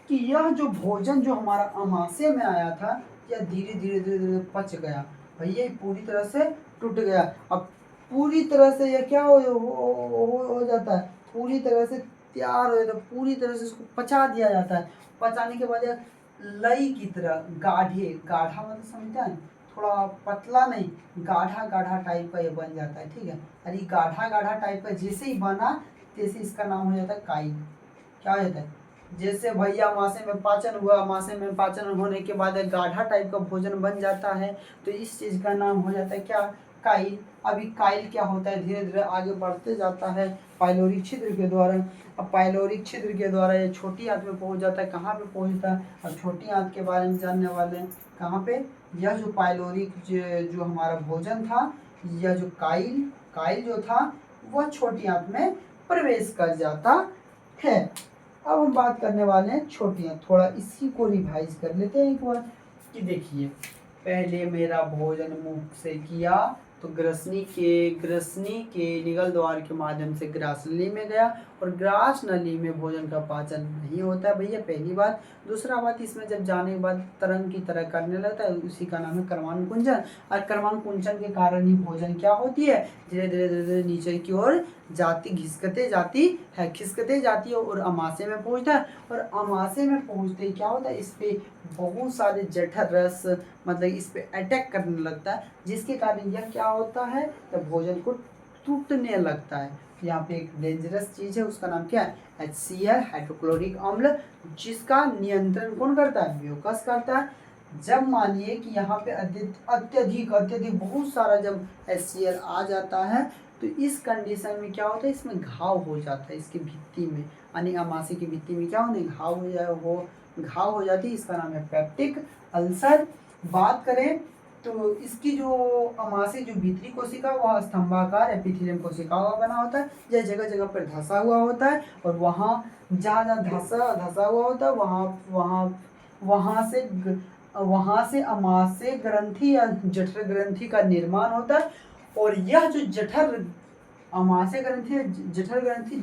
कि यह जो भोजन जो हमारा अमाशय में आया था यह धीरे धीरे पच गया भैया, पूरी तरह से टूट गया। अब पूरी तरह से यह क्या हो जाता है, पूरी तरह से तैयार हो जाता है, पूरी तरह से इसको पचा दिया जाता है। पचाने के बाद लई की तरह गाढ़ा मतलब समझता है, थोड़ा पतला नहीं, गाढ़ा टाइप का ये बन जाता है, ठीक है। और ये गाढ़ा टाइप का जैसे ही बना तैसे इसका नाम हो जाता है काई। क्या हो जाता है, जैसे भैया अमाशय में पाचन हुआ, अमाशय में पाचन होने के बाद गाढ़ा टाइप का भोजन बन जाता है, तो इस चीज़ का नाम हो जाता है क्या, काइल। अभी काइल क्या होता है, धीरे धीरे आगे बढ़ते जाता है पाइलोरिक छिद्र के द्वारा। अब पाइलोरिक छिद्र के द्वारा ये छोटी आंत में पहुंच जाता है। कहाँ पे पहुंचता है, अब छोटी आंत के बारे में जानने वाले हैं। कहाँ पे, यह जो पाइलोरिक जो हमारा भोजन था, यह जो काइल जो था वह छोटी आंत में प्रवेश कर जाता है। अब हम बात करने वाले हैं छोटियाँ। थोड़ा इसी को रिवाइज कर लेते हैं एक बार कि देखिए, पहले मेरा भोजन मुख से किया तो ग्रसनी के निगल द्वार के माध्यम से ग्रास नली में गया, और ग्रास नली में भोजन का पाचन नहीं होता है भैया, पहली बात। दूसरा बात, इसमें जब जाने के बाद तरंग की तरह करने लगता है, उसी का नाम है कर्मानुकुंचन। और कर्मानुकुंचन के कारण ही भोजन क्या होती है, धीरे धीरे धीरे धीरे नीचे की ओर जाती, खिसकते जाती है और अमाशय में पहुंचता है। और अमाशय में पहुंचते ही क्या होता है, इस पे बहुत सारे जठर रस मतलब इस पे अटैक करने लगता है, जिसके कारण यह क्या होता है, तो भोजन को टूटने लगता है। यहाँ पे एक डेंजरस चीज है, उसका नाम क्या है, HCl, हाइड्रोक्लोरिक अम्ल, जिसका नियंत्रण कौन करता है, म्यूकस करता है। जब मानिए कि यहाँ पे अत्यधिक बहुत सारा जब HCl आ जाता है, तो इस कंडीशन में क्या होता है, इसमें घाव हो जाता है, इसकी भित्ति में, यानी अमाशय की भित्ति में क्या होने, घाव हो जाती है। इसका नाम है पेप्टिक अल्सर। बात करें तो इसकी जो अमाशय जो भीतरी कोशिका वह स्तंभाकार एपिथेलियम कोशिकाओं का बना होता है। यह जगह जगह पर धंसा हुआ होता है, और वहाँ जहाँ जहाँ धंसा हुआ होता है वहाँ से अमाशय ग्रंथि या जठर ग्रंथि का निर्माण होता है। और यह जो अमाशय ग्रंथि जठर ग्रंथि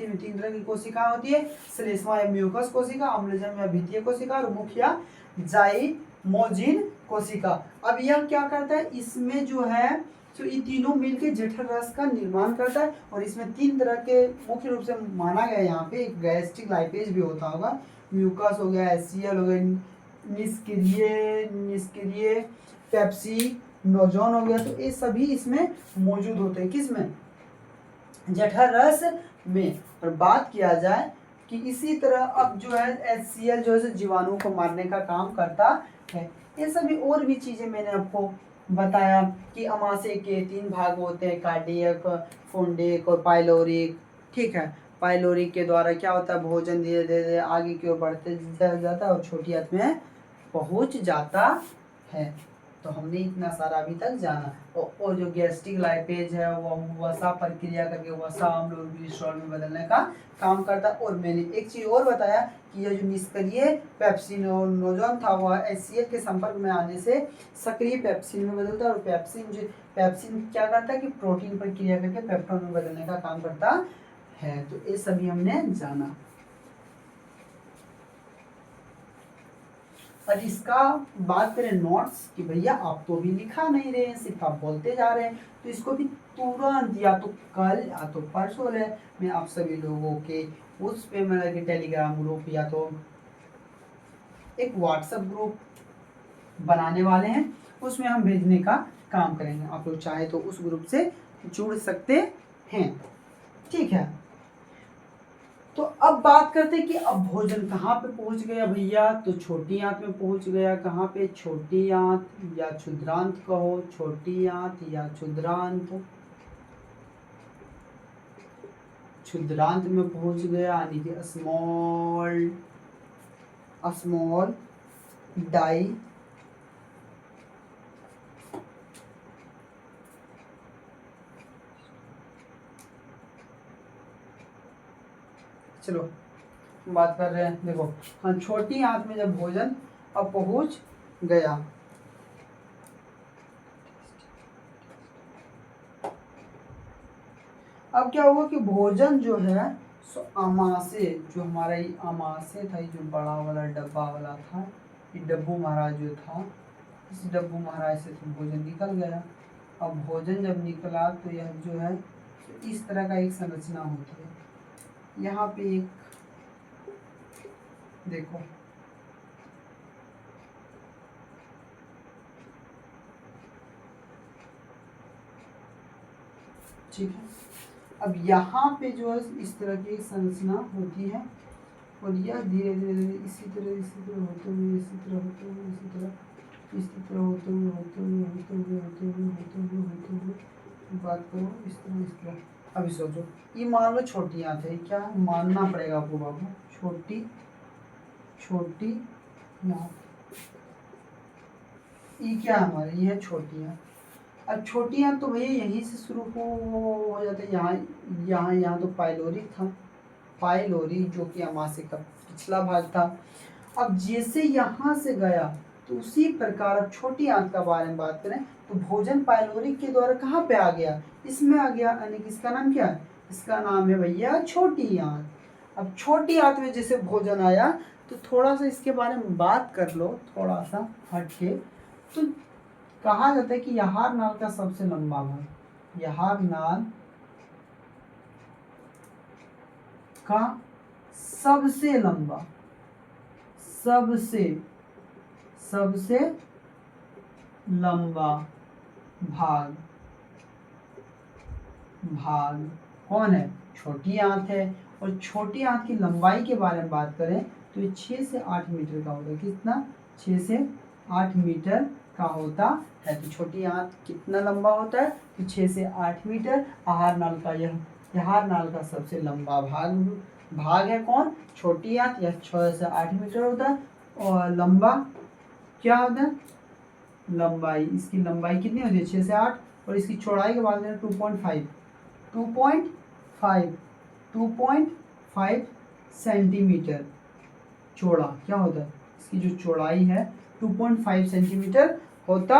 में 3 तरह की कोशिका होती है, श्लेष्मा या म्यूकस कोशिका, अम्लजन या भित्तीय कोशिका, और मुख्य या जाइमोजिन कोशिका। अब यह क्या करता है, इसमें जो है तो ये तीनों मिलकर जठर रस का निर्माण करता है। और इसमें 3 तरह के मुख्य रूप से माना गया, यहाँ पे एक गैस्ट्रिक लाइपेज भी होता होगा, म्यूकस हो गया, HCl हो गया, निष्क्रिय पेप्सिनोजोन हो गया, तो ये सभी इसमें मौजूद होते हैं, किसमें, जठर रस में। और बात किया जाए कि इसी तरह अब जो है HCl जो है जीवाणु को मारने का काम करता है। ये सभी और भी चीजें मैंने आपको बताया कि अमाशय के 3 भाग होते हैं, कार्डियक, फोन्डिक और पाइलोरिक। ठीक है, पाइलोरिक के द्वारा क्या होता है, भोजन धीरे धीरे आगे की ओर बढ़ते जाता है और छोटी आंत में पहुंच जाता है। तो हमने इतना सारा अभी तक जाना। और जो गैस्ट्रिक लाइपेज है वो वसा प्रक्रिया करके वसा अम्ल और ग्लिसरॉल में बदलने का काम करता है। और मैंने एक चीज और बताया कि यह जो निष्क्रिय पेप्सिनोजोन था वह HCl के संपर्क में आने से सक्रिय पेप्सिन में बदलता है। और पेप्सिन क्या करता है कि प्रोटीन पर क्रिया करके पेप्टोन में बदलने का काम करता है। तो ये सभी हमने जाना। और इसका बात करें नोट्स कि भैया आप तो भी लिखा नहीं रहे हैं, सिर्फ आप बोलते जा रहे हैं, तो इसको भी तुरंत या तो कल या तो परसों है मैं आप सभी लोगों के उस पे मेरा कि टेलीग्राम ग्रुप या तो एक व्हाट्सएप ग्रुप बनाने वाले हैं, उसमें हम भेजने का काम करेंगे। आप लोग चाहे तो उस ग्रुप से जुड़ सकते हैं। ठीक है, तो अब बात करते हैं कि अब भोजन कहाँ पे पहुंच गया भैया, तो छोटी आंत में पहुंच गया। कहाँ पे, छोटी आंत या क्षुद्रांत कहो, छोटी आंत या क्षुद्रांत, क्षुद्रांत में पहुंच गया, यानी कि स्मॉल डाई चलो बात कर रहे हैं। देखो हाँ, छोटी आंत में जब भोजन अब पहुंच गया, अब क्या हुआ कि भोजन जो है सो अमाशय, जो हमारा ये अमाशय था, ये जो बड़ा वाला डब्बा वाला था, ये डब्बू महाराज जो था, इस डब्बू महाराज से तो भोजन निकल गया। अब भोजन जब निकला तो यह जो है तो इस तरह का एक संरचना होती है। यहाँ पे एक देखो ठीक है, अब यहाँ पे जो है इस तरह की एक संरचना होती है, और यह धीरे धीरे इसी तरह होते हुए इसी तरह होते हुए इसी तरह होते हुए बात करो इस तरह। अभी सोचो, ये मान लो छोटी आंत है, क्या मानना पड़ेगा आपको बाबू, छोटी आंत, ये क्या हमारी, ये है छोटी आंत। अब छोटी आंत तो भैया यहीं से शुरू हो जाता है, यहाँ तो पाइलोरी था, पाइलोरी जो कि अमाशय का पिछला भाग था। अब जैसे यहाँ से गया तो उसी प्रकार अब छोटी आंत का बारे में बात करें तो भोजन पाइलोरी के द्वारा कहाँ पे आ गया, इसमें आ गया, यानी कि इसका नाम क्या है, इसका नाम है भैया छोटी आंत। अब छोटी आंत में जैसे भोजन आया तो थोड़ा सा इसके बारे में बात कर लो, थोड़ा सा हट के। तो कहा जाता है कि यहार नाल का सबसे लंबा भाग, यहार नाल का सबसे लंबा, सबसे लंबा भाग कौन है, छोटी आंत है। और छोटी आंत की लंबाई के बारे में बात करें तो ये 6 से 8 मीटर का होता है। कितना, 6 से 8 मीटर का होता है। तो छोटी आंत कितना लंबा होता है, तो 6 से 8 मीटर। आहार नाल का आहार नाल का सबसे लंबा भाग है कौन, छोटी आंत, यह 6 से 8 मीटर होता है। और लंबा क्या होता है, लंबाई, इसकी लंबाई कितनी होती है, 6 से 8। और इसकी चौड़ाई के बाद में 2.5 सेंटीमीटर चौड़ा क्या होता है, इसकी जो चौड़ाई है 2.5 सेंटीमीटर होता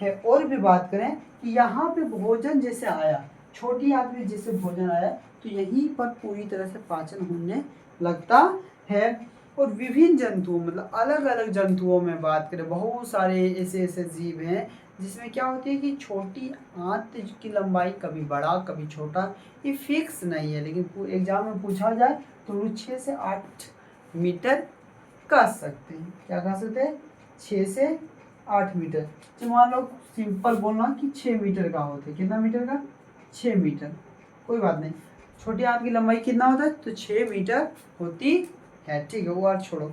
है। और भी बात करें कि यहाँ पे भोजन जैसे आया, छोटी आंत में जैसे भोजन आया तो यहीं पर पूरी तरह से पाचन होने लगता है। और विभिन्न जंतुओं मतलब अलग अलग जंतुओं में बात करें, बहुत सारे ऐसे जीव हैं जिसमें क्या होती है कि छोटी आंत की लंबाई कभी बड़ा कभी छोटा, ये फिक्स नहीं है, लेकिन एग्जाम में पूछा जाए तो वो 6 से 8 मीटर कह सकते हैं। क्या कह सकते हैं, 6 से 8 मीटर। तो मान लो सिंपल बोलना कि 6 मीटर का होता है, कितना मीटर का, 6 मीटर, कोई बात नहीं। छोटी आंत की लंबाई कितना होता है, तो 6 मीटर होती है, ठीक है, वो बात छोड़ो,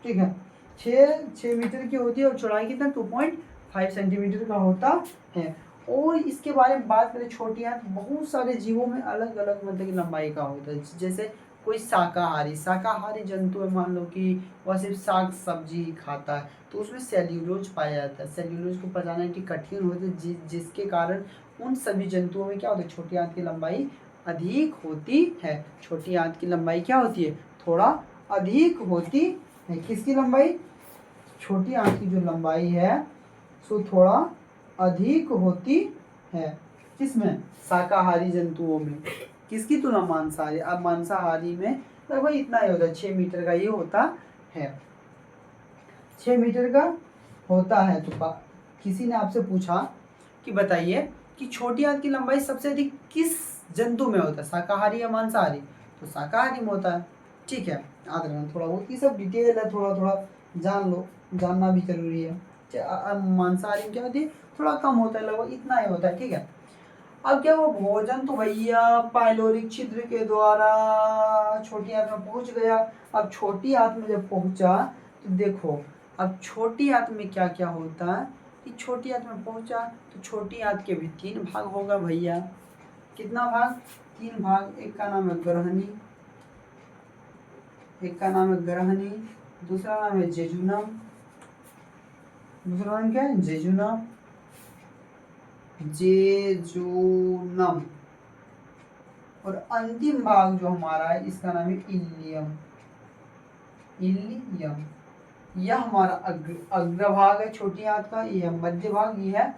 ठीक है। 6 मीटर की होती है और चौड़ाई कितना, 2.5 सेंटीमीटर का होता है। और इसके बारे में बात करें, छोटी आंत बहुत सारे जीवों में अलग अलग मतलब की लंबाई का होता है। जैसे कोई शाकाहारी जंतु है, मान लो कि वह सिर्फ साग सब्जी खाता है, तो उसमें सेल्यूलोज पाया जाता है। सेल्यूलोज को पचाना इतनी कठिन होती है जिसके कारण उन सभी जंतुओं में क्या होता है, छोटी आंत की लंबाई अधिक होती है। छोटी आंत की लंबाई क्या होती है, थोड़ा अधिक होती है। किसकी लंबाई, छोटी आंत की जो लंबाई है सो थोड़ा अधिक होती है। किसमें, शाकाहारी जंतुओं में। किसकी तुलना, मांसाहारी। अब मांसाहारी में लगभग इतना ही होता है, 6 मीटर का ये होता है, 6 मीटर का होता है। तो किसी ने आपसे पूछा कि बताइए कि छोटी आंत की लंबाई सबसे अधिक किस जंतु में होता है, शाकाहारी या मांसाहारी, तो शाकाहारी में होता है, ठीक है। याद रखना थोड़ा बहुत, ये सब डिटेल है, थोड़ा थोड़ा जान लो, जानना भी जरूरी है। मांसाहारी में क्या होती है, थोड़ा कम होता है, लगभग इतना ही होता है, ठीक है। अब क्या वो भोजन तो भैया पाइलोरिक छिद्र के द्वारा छोटी आंत में पहुंच गया। अब छोटी आंत में जब पहुंचा तो देखो, अब छोटी आंत में क्या क्या होता है कि छोटी आंत में पहुंचा तो छोटी आंत के भी 3 भाग होगा भैया। कितना भाग, 3 भाग। एक का नाम है ग्रहणी, दूसरा नाम है जेजुनम, दूसरा नाम क्या है, जेजुनम, और अंतिम भाग जो हमारा है इसका नाम है इलियम। यह हमारा अग्रभाग है छोटी आंत का, यह मध्य भाग, यह है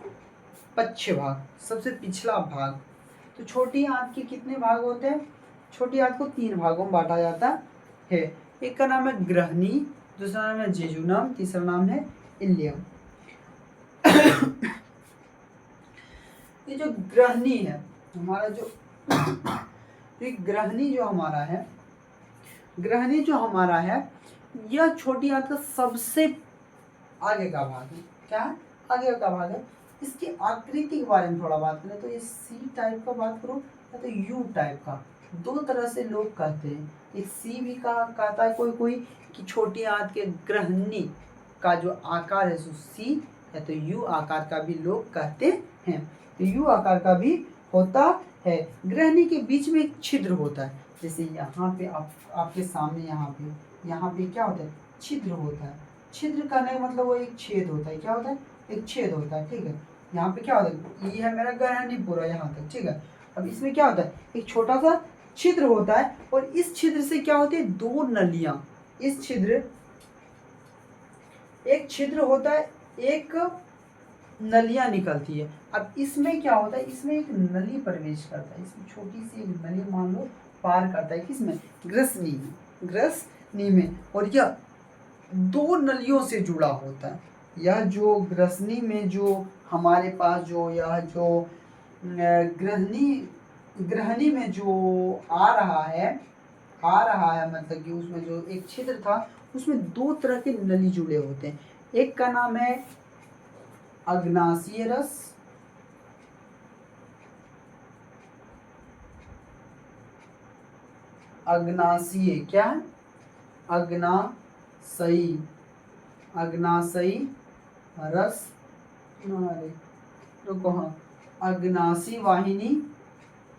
पश्च भाग, सबसे पिछला भाग। तो छोटी आंत के कितने भाग होते हैं, छोटी आंत को 3 भागों में बांटा जाता है। एक का नाम है ग्रहणी, दूसरा नाम है जेजुनम, तीसरा नाम है इलियम। ये जो ग्रहणी है हमारा, जो ग्रहणी जो हमारा है, यह छोटी आंत का सबसे आगे का भाग है। क्या है, आगे का भाग है। इसकी आकृति के बारे में थोड़ा बात करें तो ये सी टाइप का बात करो या तो यू टाइप का, 2 तरह से लोग कहते हैं। एक सी भी कहता है कोई कि छोटी आंत के ग्रहणी का जो आकार है सो सी है, तो यू आकार का भी लोग कहते हैं। तो यू आकार का भी होता है। ग्रहणी के बीच में एक छिद्र होता है, जैसे यहाँ पे आपके सामने यहाँ पे क्या होता है, छिद्र होता है। छिद्र का नहीं मतलब वो एक छेद होता है, क्या होता है, एक छेद होता है, ठीक है। यहाँ पे क्या होता है, ये है मेरा ग्रहणी पूरा यहाँ तक, ठीक है। अब इसमें क्या होता है, एक छोटा सा छिद्र होता है और इस छिद्र से क्या होती है, दो नलियां, इस छिद्र, एक छिद्र होता है, एक नलियां निकलती है। अब इसमें क्या होता है, इसमें एक नली प्रवेश करता है, इसमें छोटी सी एक नली मान लो पार करता है, किसमें, ग्रसनी में, ग्रसनी में। और यह दो नलियों से जुड़ा होता है। यह जो ग्रसनी में जो हमारे पास जो यह जो ग्रहणी में जो आ रहा है मतलब कि उसमें जो एक छिद्र था उसमें दो तरह के नली जुड़े होते हैं। एक का नाम है अग्नाशीय रस, अग्नाशीय क्या है, अग्नाशयी, अग्नाशयी रस, रुको हाँ, अग्नाशी वाहिनी,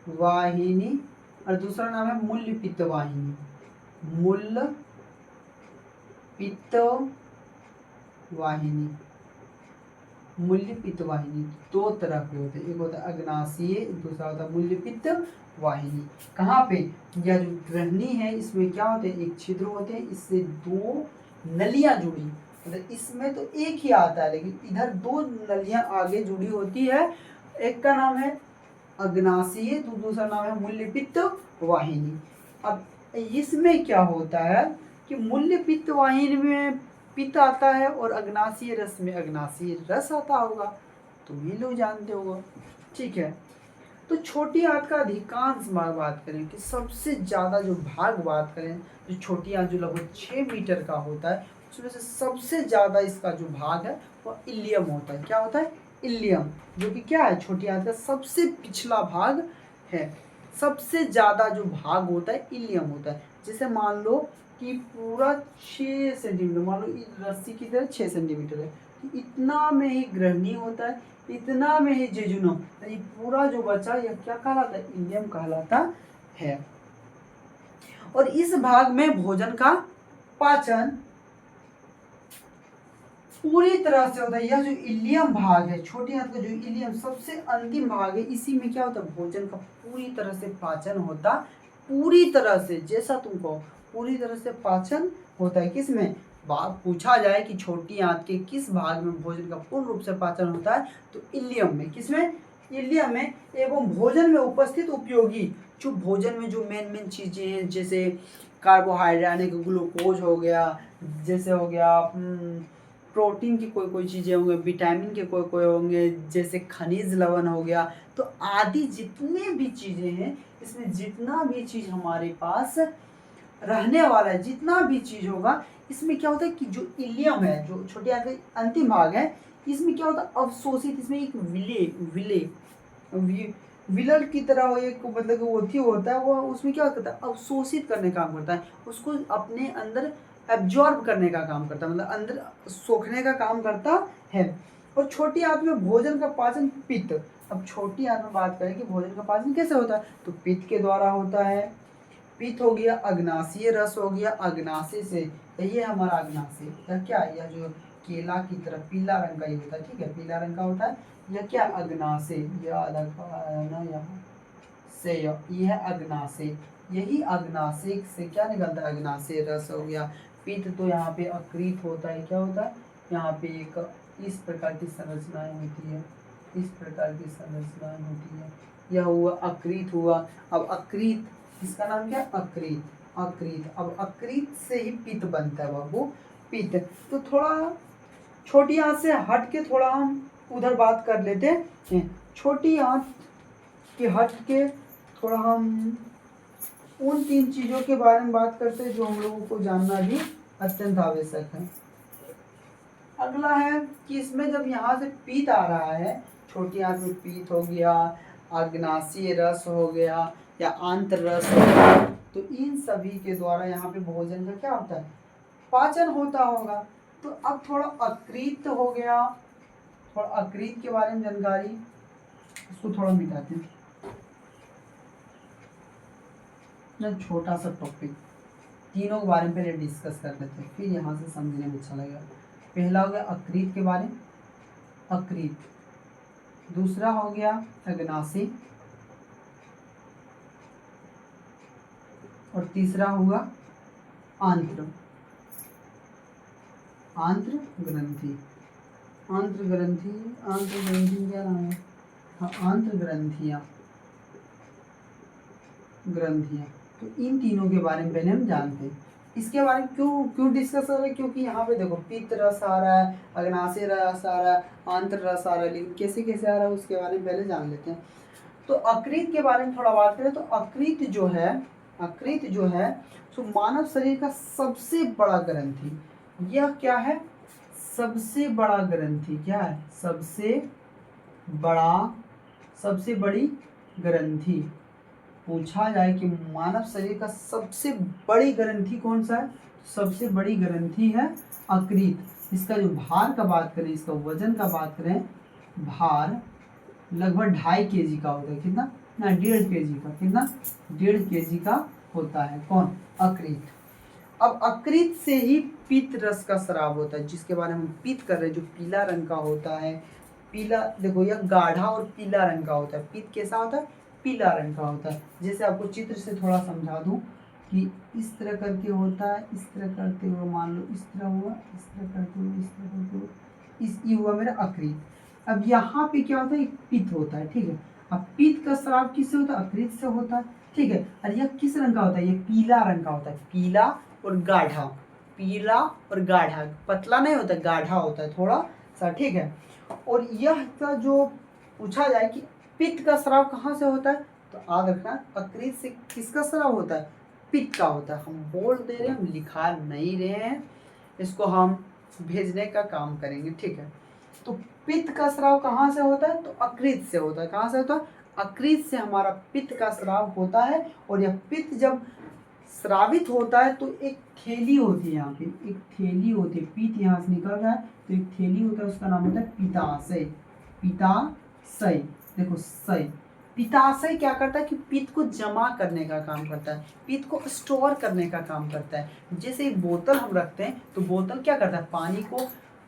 वाहिनी, और दूसरा नाम है मूल्य पित्त वाहिनी, मूल पित्त वाहिनी, मूल्य पित्त वाहिनी। दो तरह के होते हैं, एक होता है अग्नाशीय, दूसरा होता है मूल्य पित्त वाहिनी। कहाँ पे, यह जो ग्रहणी है इसमें क्या होते हैं, एक छिद्र होते हैं, इससे दो नलियां जुड़ी, मतलब इसमें तो एक ही आता है लेकिन इधर दो नलियां आगे जुड़ी होती है। एक का नाम है अग्नाशीय तो दूसरा नाम है मूल्य पित्त वाहिनी। अब इसमें क्या होता है कि मूल्य पित्त वाहिनी में पित्त आता है और अग्नाशीय रस में अग्नाशीय रस आता होगा, तुम ही लोग जानते होगा, ठीक है। तो छोटी आंत का अधिकांश भाग बात करें कि सबसे ज़्यादा जो भाग बात करें, जो छोटी आंत जो लगभग 6 मीटर का होता है उसमें से सबसे ज़्यादा इसका जो भाग है वो इलियम होता है। क्या होता है, इलियम, जो कि क्या है, छोटी आंत का सबसे पिछला भाग है। सबसे ज़्यादा जो भाग होता है इलियम होता है। जैसे मान लो कि पूरा 6 सेंटीमीटर, मान लो इस रस्सी की तरह 6 सेंटीमीटर है, तो इतना में ही ग्रहणी होता है, इतना में ही जेजुनम, ये पूरा जो बचा यह क्या कहलाता है, इलियम कहलाता है। और इस भाग में भोजन का पाचन पूरी तरह से होता है। यह जो इलियम भाग है, छोटी आंत का जो इलियम सबसे अंतिम भाग है, इसी में क्या होता है, भोजन का पूरी तरह से पाचन होता, पूरी तरह से, जैसा तुम कहो पूरी तरह से पाचन होता है। किसमें, बात पूछा जाए कि छोटी आंत के किस भाग में भोजन का पूर्ण रूप से पाचन होता है, तो इलियम में। किसमें, इलियम में। एवं भोजन में उपस्थित उपयोगी जो भोजन में जो मेन चीजें हैं, जैसे कार्बोहाइड्रेट यानी कि ग्लूकोज हो गया, जैसे हो गया प्रोटीन की कोई चीज़ें होंगे, विटामिन के कोई होंगे, जैसे खनिज लवण हो गया, तो आदि जितने भी चीज़ें हैं इसमें जितना भी चीज़ हमारे पास रहने वाला है, जितना भी चीज़ होगा इसमें क्या होता है कि जो इलियम है, जो छोटे आंत का अंतिम भाग है, इसमें क्या होता है, अवशोषित, इसमें एक विलर की तरह एक मतलब वो होता है, वो उसमें क्या करता है, अवशोषित करने का काम करता है, उसको अपने अंदर एब्जॉर्ब करने का काम करता है, मतलब अंदर सोखने का काम करता है। और छोटी आंत में भोजन का पाचन पित्त। अब छोटी आंत में बात करें कि भोजन का पाचन कैसे होता है, तो पित्त के द्वारा होता है। पित्त हो गया, अग्नाशीय रस हो गया, अग्नाशय से, ये हमारा अग्नाशय, यह क्या है, यह जो केला की तरह पीला रंग का ही होता है, ठीक है, पीला रंग का होता है, यह क्या, अग्नाशय, यह यहाँ से यह है अग्नाशय। यही अग्नाशय से क्या निकलता है, अग्नाशय रस हो गया। पित्त तो यहाँ पे अक्रित होता है, क्या होता है, यहाँ पे एक इस प्रकार की संरचनाएं होती है, इस प्रकार की संरचनाएं होती है, यह हुआ अक्रित हुआ। अब अक्रित, इसका नाम क्या है, अक्रित, अक्रित। अब अक्रित से ही पित्त बनता है बाबू, पित्त। तो थोड़ा छोटी आंत से हट के थोड़ा हम उधर बात कर लेते हैं, छोटी आंत के हट के थोड़ा हम उन 3 चीज़ों के बारे में बात करते हैं जो हम लोगों को जानना भी अत्यंत आवश्यक है। अगला है कि इसमें जब यहाँ से पीत आ रहा है, छोटी आंत में पीत हो गया, अग्नाशीय रस हो गया या आंत्र रस हो गया, तो इन सभी के द्वारा यहाँ पे भोजन का क्या होता है, पाचन होता होगा। तो अब थोड़ा अकृत हो गया, थोड़ा अकृत के बारे में जानकारी, इसको थोड़ा मिटाते हैं, छोटा सा टॉपिक, तीनों के बारे में पहले डिस्कस कर लेते हैं, फिर यहाँ से समझने में अच्छा लगेगा। पहला हो गया अकृत के बारे में। अकृत, दूसरा हो गया अग्नाशय और तीसरा हुआ आंत्र ग्रंथि। आंत्र ग्रंथि क्या नाम है? हाँ, आंत्र ग्रंथियाँ। तो इन तीनों के बारे में पहले हम जानते हैं। इसके बारे में क्यों डिस्कस कर रहे हैं? क्योंकि यहाँ पे देखो पित्त रस आ रहा है, अग्नाशय रस आ रहा है, आंत्र रस आ रहा है, लेकिन कैसे कैसे आ रहा है उसके बारे में पहले जान लेते हैं। तो अकृत के बारे में थोड़ा बात करें तो अकृत जो है तो मानव शरीर का सबसे बड़ा ग्रंथि। यह क्या है? सबसे बड़ा ग्रंथि। क्या है? सबसे बड़ी ग्रंथि। पूछा जाए कि मानव शरीर का सबसे बड़ी ग्रंथि कौन सा है? सबसे बड़ी ग्रंथि है अकृत। इसका जो भार का बात करें, इसका वजन का बात करें, भार लगभग 2.5 kg का होता है। कितना ना? 1.5 kg का। कितना? 1.5 kg का होता है। कौन? अकृत। अब अकृत से ही पित्त रस का स्राव होता है, जिसके बारे में हम पित्त कर रहे हैं, जो पीला रंग का होता है। पीला देखो, यह गाढ़ा और पीला रंग का होता है। पित्त कैसा होता है? पीला रंग का होता है। जैसे आपको चित्र से थोड़ा समझा दूं कि इस तरह करके होता है, इस तरह करते हुए मान लो इस तरह हुआ, इस तरह करते हुए, इस तरह करते हुए, ये हुआ मेरा अकृत। अब यहाँ पे क्या होता है? एक पित्त होता है। ठीक है। अब पित्त का स्राव किससे होता है? अकृत से होता है। ठीक है। और यह किस रंग का होता है? ये पीला रंग का होता है। पीला और गाढ़ा, पतला नहीं होता, गाढ़ा होता है थोड़ा सा। ठीक है। और यह का जो पूछा जाए कि पित्त का स्राव कहाँ से होता है, तो याद रखना अकृत से किसका स्राव होता है? पित्त का होता है। हम बोल दे रहे हैं, हम लिखा नहीं रहे हैं, इसको हम भेजने का काम करेंगे। ठीक है। तो पित्त का स्राव कहाँ से होता है? तो अकृत से होता है। कहाँ से होता है? अकृत से हमारा पित्त का स्राव होता है। और यह पित्त जब स्रावित होता है तो एक थैली होती है, यहाँ पे एक थैली होती है। पित्त यहाँ से निकल रहा है तो एक थैली होता है, उसका नाम होता है पित्ताशय। देखो सय। पित्ताशय क्या करता है कि पित्त को जमा करने का काम करता है, पित्त को स्टोर करने का काम करता है। जैसे एक बोतल हम रखते हैं तो बोतल क्या करता है? पानी को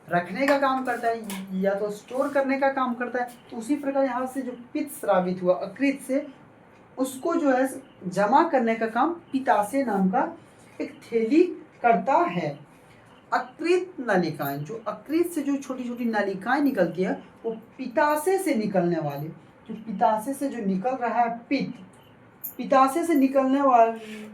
रखने का काम करता है या तो स्टोर करने का काम करता है। तो उसी प्रकार यहाँ से जो पित्त स्रावित हुआ अकृत से, उसको जो है जमा करने का काम पित्ताशय नाम का एक थैली करता है। अकृत नलिकाएं, जो अकृत से जो छोटी छोटी नलिकाएं निकलती है, वो पित्ताशय से निकलने वाले, जो पित्ताशय से जो निकल रहा है पित्त, पित्ताशय से निकलने वाली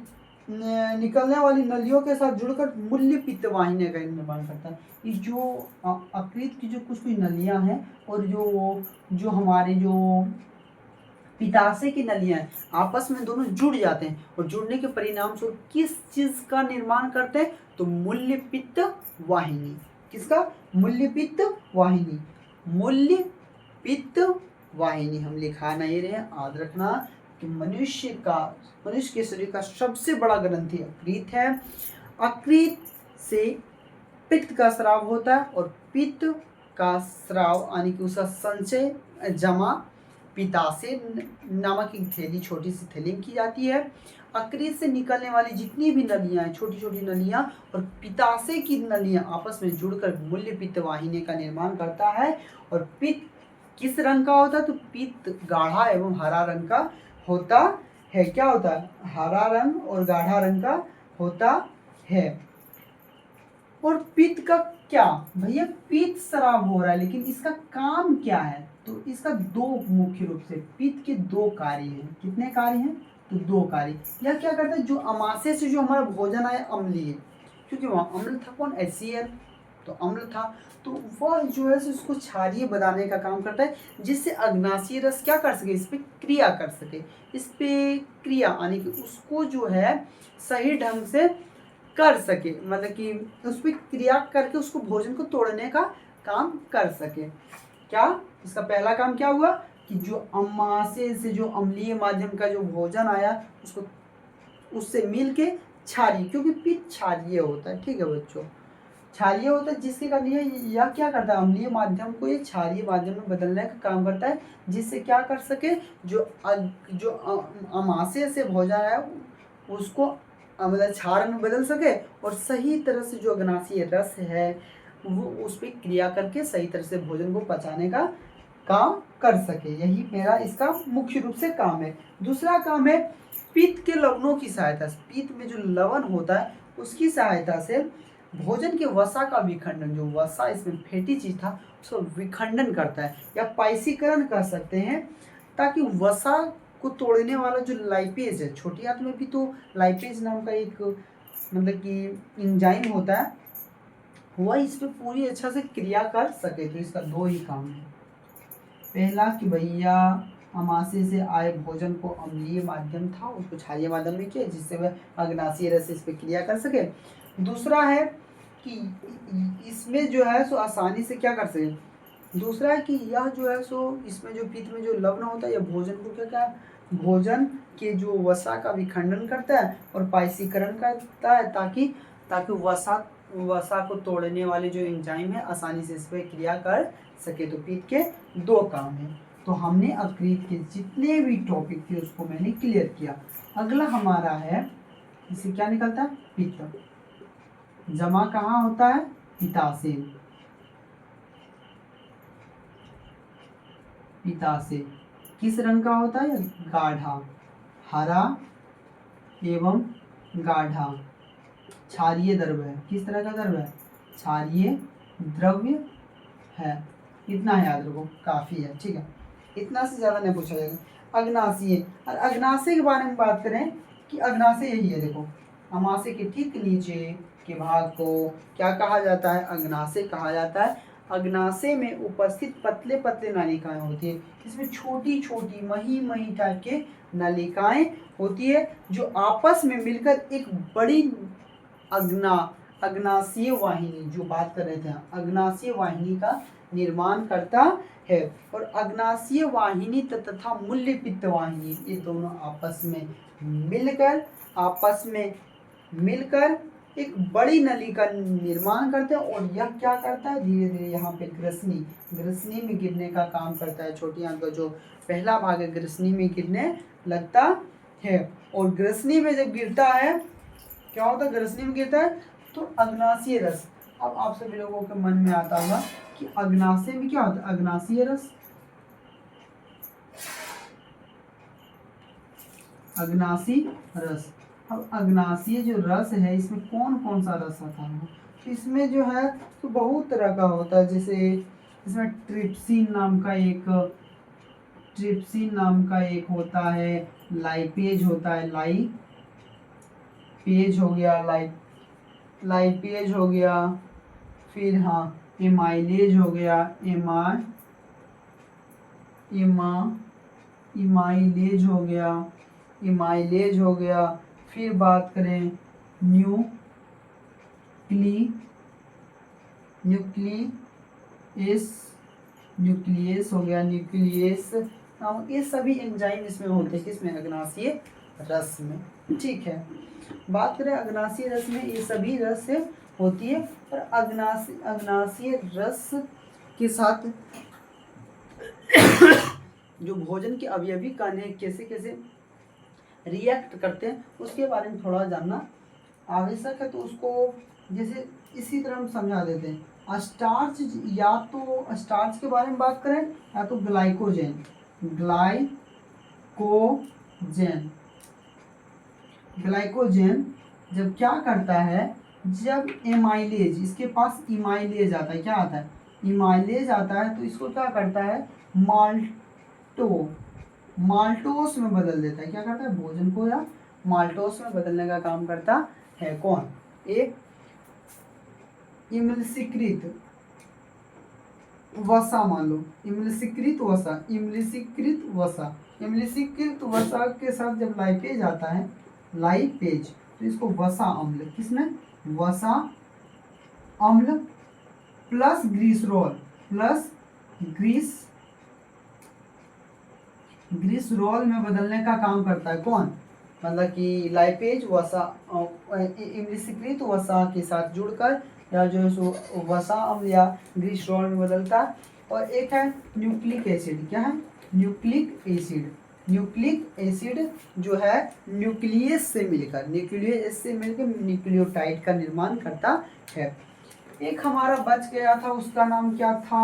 नलियों के साथ जुड़कर मूल्य पित्त वाहिनी का निर्माण करता है। ये जो अकृत की जो कुछ नलियां हैं और जो हमारे जो पित्ताशय की नलियां हैं, आपस में दोनों जुड़ जाते हैं और जुड़ने के परिणाम स्वरूप किस चीज का निर्माण करते हैं? तो मूल्य पित्त वाहिनी। किसका? मूल्य पित्त वाहिनी। मूल्य पित्त वाहिनी हम लिखा नहीं रहे, याद रखना कि मनुष्य के शरीर का सबसे बड़ा ग्रंथि अकृत है। अकृत से पित्त का स्राव होता है और पित्त का स्राव यानी कि उसका संचय जमा पित्ताशय नामक एक थैली, छोटी सी थैली में की जाती है। अकृत से निकलने वाली जितनी भी नलियां हैं, छोटी छोटी नलियां, और पित्ताशय की नलियां आपस में जुड़कर मूल्य पित्त वाहिनी का निर्माण करता है। और पित्त किस रंग का होता है? तो पित्त गाढ़ा एवं हरा रंग का होता है। क्या होता है? हरा रंग और गाढ़ा रंग का होता है। और पित्त का क्या भैया? पित्त स्राव हो रहा है, लेकिन इसका काम क्या है? तो इसका दो मुख्य रूप से पित्त के दो कार्य हैं। कितने कार्य हैं? तो दो कार्य। यह क्या करता है? जो अमाशय से जो हमारा भोजन आया अम्लीय, क्योंकि वहाँ अम्ल था, कौन? HCl, तो अम्ल था, तो वह जो है उसको क्षारीय बनाने का काम करता है, जिससे अग्नाशयी रस क्या कर सके? इस पे क्रिया कर सके। इस पे क्रिया यानी कि उसको जो है सही ढंग से कर सके, मतलब कि उस पर क्रिया करके उसको भोजन को तोड़ने का काम कर सके। क्या इसका पहला काम क्या हुआ? कि जो अमाशय से जो अम्लीय माध्यम का जो भोजन आया उसको उससे मिल के क्षारीय, क्योंकि पित्त क्षारीय होता है। ठीक है बच्चों, क्षारीय होता है, जिसके कारण यह क्या करता है? अम्लीय माध्यम को ये क्षारीय माध्यम में बदलने का काम करता है, जिससे क्या कर सके? जो अमाशय से भोजन आया उसको मतलब क्षार में बदल सके और सही तरह से जो अग्नाशयी रस है वो उस पर क्रिया करके सही तरह से भोजन को पचाने का काम कर सके। यही मेरा इसका मुख्य रूप से काम है। दूसरा काम है पित्त के लवणों की सहायता से, पित्त में जो लवण होता है उसकी सहायता से भोजन के वसा का विखंडन, जो वसा इसमें फैटी चीज था उसको विखंडन करता है या पाइसीकरण कर सकते हैं, ताकि वसा को तोड़ने वाला जो लाइपेज है, छोटी आंत में भी तो लाइपेज नाम का एक मतलब कि एंजाइम होता है, वह इस पर पूरी अच्छा से क्रिया कर सके। तो इसका दो ही काम है। पहला कि भैया अमाशय से आए भोजन को अम्लीय माध्यम था उसको क्षारीय माध्यम में किया जिससे वह अग्नाशयी रस इस पर क्रिया कर सके। दूसरा है कि इसमें जो है सो आसानी से क्या कर सके। दूसरा है कि यह जो है सो इसमें जो पित्त में जो लवण होता है यह भोजन को क्या क्या भोजन के जो वसा का विखंडन करता है और पाइसीकरण करता है, ताकि ताकि वसा को तोड़ने वाले जो एंजाइम है आसानी से इस पर क्रिया कर सके। तो पित्त के दो काम है। तो हमने अकृत के जितने भी टॉपिक थे उसको मैंने क्लियर किया। अगला हमारा है, इसे क्या निकलता है, पित्त। जमा कहाँ होता है, पित्ताशय। पित्ताशय किस रंग का होता है, गाढ़ा, हरा एवं गाढ़ा। क्षारीय द्रव्य है, किस तरह का द्रव्य है, क्षारीय द्रव्य है। इतना याद रखो, काफी है, ठीक है, इतना से ज्यादा नहीं पूछा जाएगा। अग्नाशय, और अग्नाशय के बारे में बात करें कि अग्नाशय यही है, देखो अमाशय के ठीक नीचे के भाग को क्या कहा जाता है, अग्नाशय कहा जाता है। अग्नाशय में उपस्थित पतले पतले नलिकाएं होती है, इसमें छोटी छोटी मही मही टाइप के नलिकाएं होती है जो आपस में मिलकर एक बड़ी अग्नाशय वाहिनी, जो बात कर रहे थे अग्नाशय वाहिनी का निर्माण करता है। और अग्नाशय वाहिनी तथा मूल्य पित्त वाहिनी ये दोनों आपस में मिलकर एक बड़ी नली का निर्माण करते हैं। और यह क्या करता है, धीरे धीरे यहाँ पे ग्रसनी में गिरने का काम करता है। छोटी आंत का जो पहला भाग है ग्रसनी में गिरने लगता है। और ग्रसनी में जब गिरता है क्या होता है, ग्रसनी में गिरता है तो अग्नाशय रस। अब आप सभी लोगों के मन में आता होगा कि अग्नाशय में क्या होता है, अग्नाशय रस, अग्नाशय रस। अब अग्नाशय जो रस है इसमें कौन कौन सा रस आता है, तो इसमें जो है तो बहुत तरह का होता है। जैसे इसमें ट्रिप्सिन नाम का एक होता है, लाइपेज होता है, लाइपेज हो गया, लाइपेज हो गया, फिर हाँ एमाइलेज हो गया, इमाइलेज हो गया। फिर बात करें न्यूक्लियस हो गया, न्यूक्लियस। ये सभी एंजाइम इसमें होते हैं, किसमें, अग्नाशय रस में, ठीक है। बात करें अग्नाशय रस में ये सभी रस होती है। और अग्नाशय रस के साथ जो भोजन के अवयवी कण है कैसे कैसे रिएक्ट करते हैं उसके बारे में थोड़ा जानना आवश्यक है। तो उसको जैसे इसी तरह हम समझा देते हैं। स्टार्च, या तो स्टार्च के बारे में बात करें या तो ग्लाइकोजेन जब क्या करता है, जब एमाइलेज, इसके पास इमाइलेज आता है, क्या आता है, इमाइलेज आता है, तो इसको क्या करता है, माल्टोस में बदल देता है। क्या करता है, भोजन को या माल्टोस में बदलने का काम करता है। कौन, एक इमलसीकृत वसा, मान लो इमलसीकृत वसा के साथ जब लाइपेज आता है, लाइपेज, तो इसको वसा अम्ल, किसमें, वसा अम्ल प्लस ग्रीसरोल में बदलने का काम करता है। कौन, मतलब कि लाइपेज वसा इमलीकृत वसा के साथ जुड़कर या जो है सो वसा अम्ल या ग्रीसरोल में बदलता है। और एक है न्यूक्लिक एसिड, क्या है, न्यूक्लिक एसिड जो है न्यूक्लियस से मिलकर न्यूक्लियोटाइड का निर्माण करता है। एक हमारा बच गया था, उसका नाम क्या था,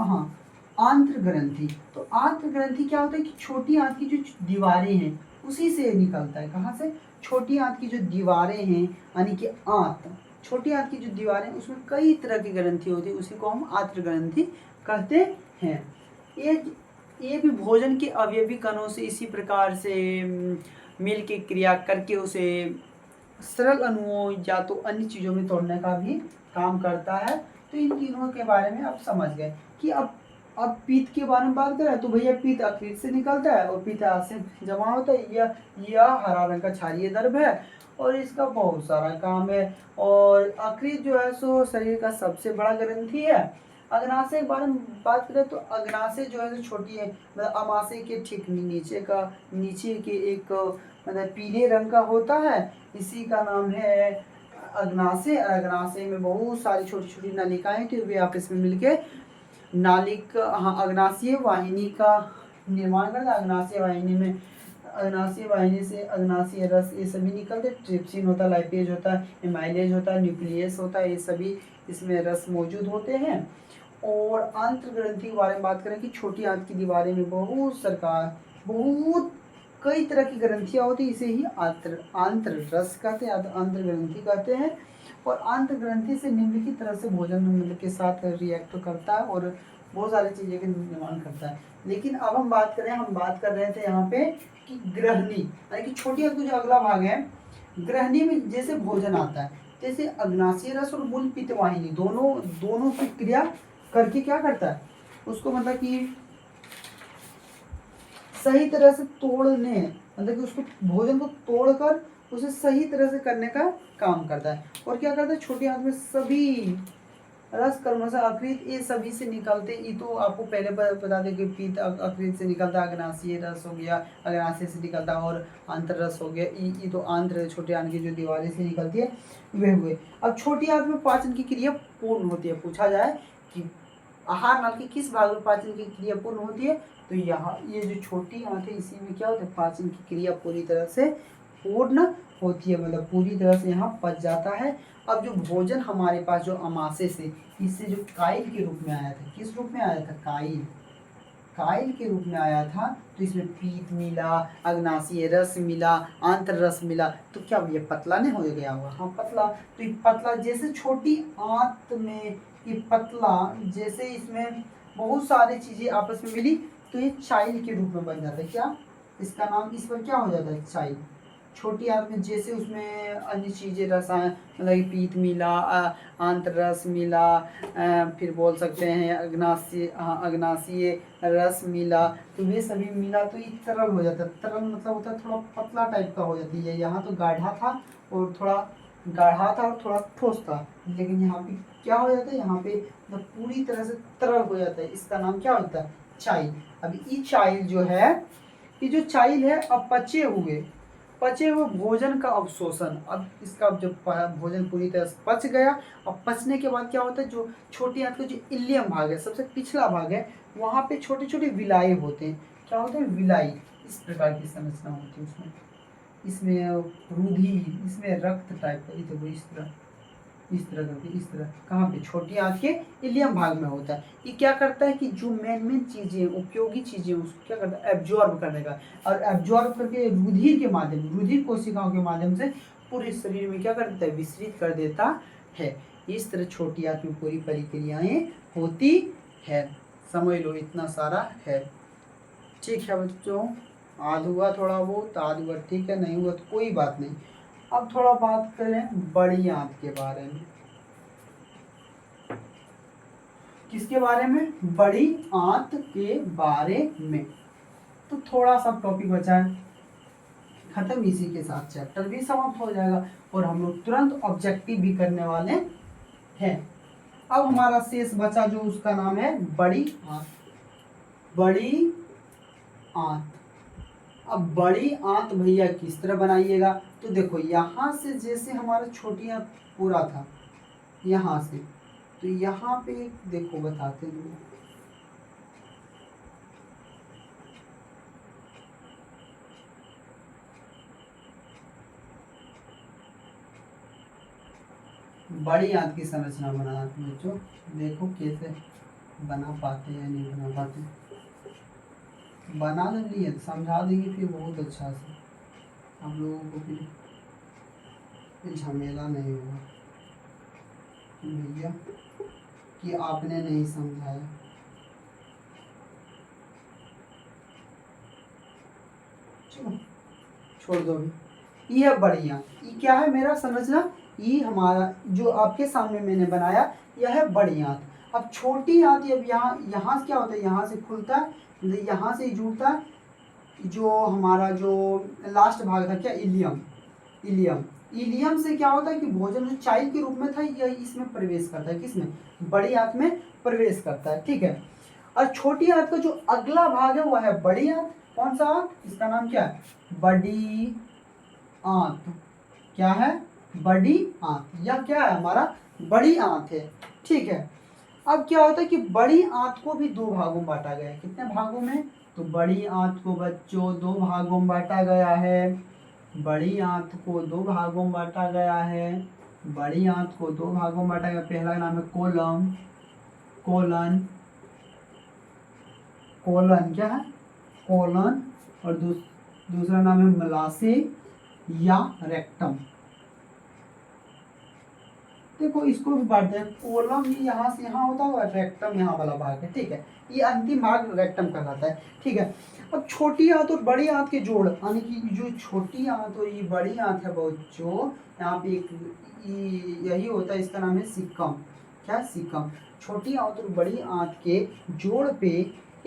हाँ, आंत्र ग्रंथि। तो आंत्र ग्रंथि क्या होता है कि छोटी आंत की जो दीवारें हैं उसी से निकलता है। कहाँ से? छोटी आंत की जो दीवारें हैं, यानी कि आंत, छोटी आंत की जो दीवारें उसमें कई तरह की ग्रंथि होती है, उसी को हम आंत्र ग्रंथि कहते हैं। ये भी भोजन के अवयवी कणों से इसी प्रकार से मिल के क्रिया करके उसे सरल अणुओं या तो अन्य चीज़ों में तोड़ने का भी काम करता है। तो इन तीनों के बारे में आप समझ गए कि अब पीत के बारे में बात करें तो भैया पीत अकृत से निकलता है और पीत से जमा होता है। यह हरा रंग का क्षारीय द्रव है और इसका बहुत सारा काम है। और अकृत जो है सो शरीर का सबसे बड़ा ग्रंथि है। अग्नाशय के बारे में बात करें तो अग्नाशय जो है छोटी है, मतलब अमाशय के ठीक नीचे के एक मतलब पीले रंग का होता है, इसी का नाम है अग्नाशय। अग्नाशय में बहुत सारी छोटी छोटी नलिकाएं थी, वे आपस में मिलके अग्नाशय वाहिनी का निर्माण करता है। अग्नाशय वाहिनी से अग्नाशय रस ये सभी निकलते। ट्रिप्सिन होता है, लाइपेज होता है, एमाइलेज होता है, न्यूक्लियस होता है, ये सभी इसमें रस मौजूद होते हैं। और आंत्र ग्रंथि के बारे में बात करें कि छोटी आंत की दीवारें में बहुत कई तरह की ग्रंथियां होती है, इसे ही आंत्र रस कहते हैं, आंत्र ग्रंथि कहते हैं। और आंत्र ग्रंथि से निम्नलिखित तरह से भोजन मतलब के साथ रिएक्ट करता है और बहुत सारी चीज़ें का निर्माण करता है। लेकिन अब हम बात कर रहे थे यहाँ पे कि ग्रहणी, यानी कि छोटी आंत का जो अगला भाग है, ग्रहणी में जैसे भोजन आता है, जैसे अग्नाशय रस और मूल पित्त वाहिनी दोनों की क्रिया करके क्या करता है, उसको मतलब कि सही तरह से तोड़ने, मतलब कि उसको भोजन को तोड़कर उसे सही तरह से करने का काम करता है। और क्या करता है, छोटी आंत में सभी रस क्रमशः अकृत ये सभी से निकलते। ये तो आपको पहले बता दें कि पीत अकृत से निकलता, अग्नाशय रस हो गया, अग्नाशय से निकलता, और आंत्र रस हो गया। ये तो आंत्र छोटे आंत की जो दीवारें से निकलती है वे हुए। अब छोटी आंत में पाचन की क्रिया पूर्ण होती है। पूछा जाए कि आहार नाल के किस भाग में पाचन की क्रिया पूर्ण होती है, तो यहाँ ये जो छोटी आंत है इसी में क्या होता है, पाचन की क्रिया पूरी तरह से पूर्ण होती है, मतलब पूरी तरह से यहाँ पच जाता है। अब जो भोजन हमारे पास जो अमाशय से इससे जो काइल के रूप में आया था, किस रूप में आया था, काइल के रूप में आया था, तो इसमें पीत मिला, अग्नाशय रस मिला, आंत्र रस मिला, तो क्या ये पतला नहीं हो गया होगा? हाँ पतला। तो ये पतला जैसे छोटी आंत में ये पतला, जैसे इसमें बहुत सारी चीजें आपस में मिली तो ये चाइल के रूप में बन जाता है। क्या इसका नाम, इस पर क्या हो जाता है, चाइल। छोटी आंत में जैसे उसमें अन्य चीज़ें रसायन मतलब पीत मिला, आंत्र रस मिला, फिर बोल सकते हैं अग्नाशय रस मिला, तो वे सभी मिला तो ये तरल हो जाता है। तरल मतलब होता है थोड़ा पतला टाइप का हो जाती है। यहाँ तो गाढ़ा था और थोड़ा ठोस था, लेकिन यहाँ पे क्या हो जाता है, यहाँ पे मतलब पूरी तरह से तरल हो जाता है। इसका नाम क्या होता है, चाइल। अभी ये चाइल जो है, ये जो चाइल है अब पचे हुए भोजन का अवशोषण। अब इसका जब भोजन पूरी तरह से पच गया, अब पचने के बाद क्या होता है, जो छोटी आंत का जो इलियम भाग है, सबसे पिछला भाग है, वहाँ पे छोटे छोटे विलाई होते हैं। क्या होते हैं, विलाई। इस प्रकार की संरचना होती है उसमें, इसमें रुधिर, इसमें रक्त टाइप का, तो इस तरह करके, इस तरह कहाँ पे, छोटी आंत के इलियम भाग में होता है। ये क्या करता है कि जो मेन चीजें, उपयोगी चीजें, उसको क्या करता है, एब्जॉर्ब करने का, और एब्जॉर्ब करके रुधिर कोशिकाओं के माध्यम से पूरे शरीर में क्या कर देता है, विस्तृत कर देता है। इस तरह छोटी आंत में पूरी प्रक्रियाएं होती है। समझ लो इतना सारा है। ठीक है बच्चों, आज हुआ थोड़ा बहुत, आज हुआ ठीक है, नहीं हुआ तो कोई बात नहीं। अब थोड़ा बात करें बड़ी आंत के बारे में। किसके बारे में, बड़ी आंत के बारे में। तो थोड़ा सा टॉपिक बचा है खत्म, इसी के साथ चैप्टर भी समाप्त हो जाएगा और हम लोग तुरंत ऑब्जेक्टिव भी करने वाले हैं। अब हमारा शेष बचा जो, उसका नाम है बड़ी आंत। बड़ी आंत, अब बड़ी आंत भैया किस तरह बनाइएगा, तो देखो यहाँ से जैसे हमारा छोटी आंत पूरा था, यहाँ से तो यहाँ पे देखो बताते हैं, बड़ी आंत की संरचना बनाना बच्चों, देखो कैसे बना पाते हैं नहीं बना पाते। बना जब लिए तो समझा देंगे फिर बहुत अच्छा से, हम लोगों को फिर झमेला नहीं होगा भैया कि आपने नहीं समझाया। चलो छोड़ दो अभी। ये है बढ़िया, ये क्या है मेरा समझना, ये हमारा जो आपके सामने मैंने बनाया यह है बड़ी आंत। अब छोटी आंत, अब यहाँ से क्या होता है, यहाँ से खुलता है, मतलब यहाँ से जुड़ता है, जो हमारा जो लास्ट भाग था क्या, इलियम, इलियम, इलियम से क्या होता है कि भोजन जो चाय के रूप में था यह इसमें प्रवेश करता है, किसमें, बड़ी आंत में प्रवेश करता है, ठीक है। और छोटी आंत का जो अगला भाग है वह है बड़ी आंत। कौन सा आंत, इसका नाम क्या है, बड़ी आंत। क्या है, बड़ी आंत, यह क्या है हमारा बड़ी आंत है, ठीक है। अब क्या होता है कि बड़ी आंत को भी दो भागों में बांटा गया है, कितने भागों में, तो बड़ी आंत को बच्चों दो भागों में बांटा गया है, बड़ी आंत को दो भागों में बांटा गया है, बड़ी आंत को दो भागों में बांटा गया। पहला नाम है कोलम, कोलन, कोलन क्या है, कोलन, और दूसरा नाम है मलासे या रेक्टम। देखो इसको भी बांटते हैं, कोलम ही यहाँ से यहाँ होता है, रेक्टम यहाँ वाला भाग है, ठीक है, ये अंतिम भाग रेक्टम कहलाता है, ठीक है। अब छोटी आंत और बड़ी आंत के जोड़, यानी कि जो छोटी आंत और ये बड़ी आंत है बच्चों, यहाँ पे एक यही होता है, इसका नाम है सिक्कम। क्या, सिक्कम। छोटी आंत और बड़ी आंत के जोड़ पे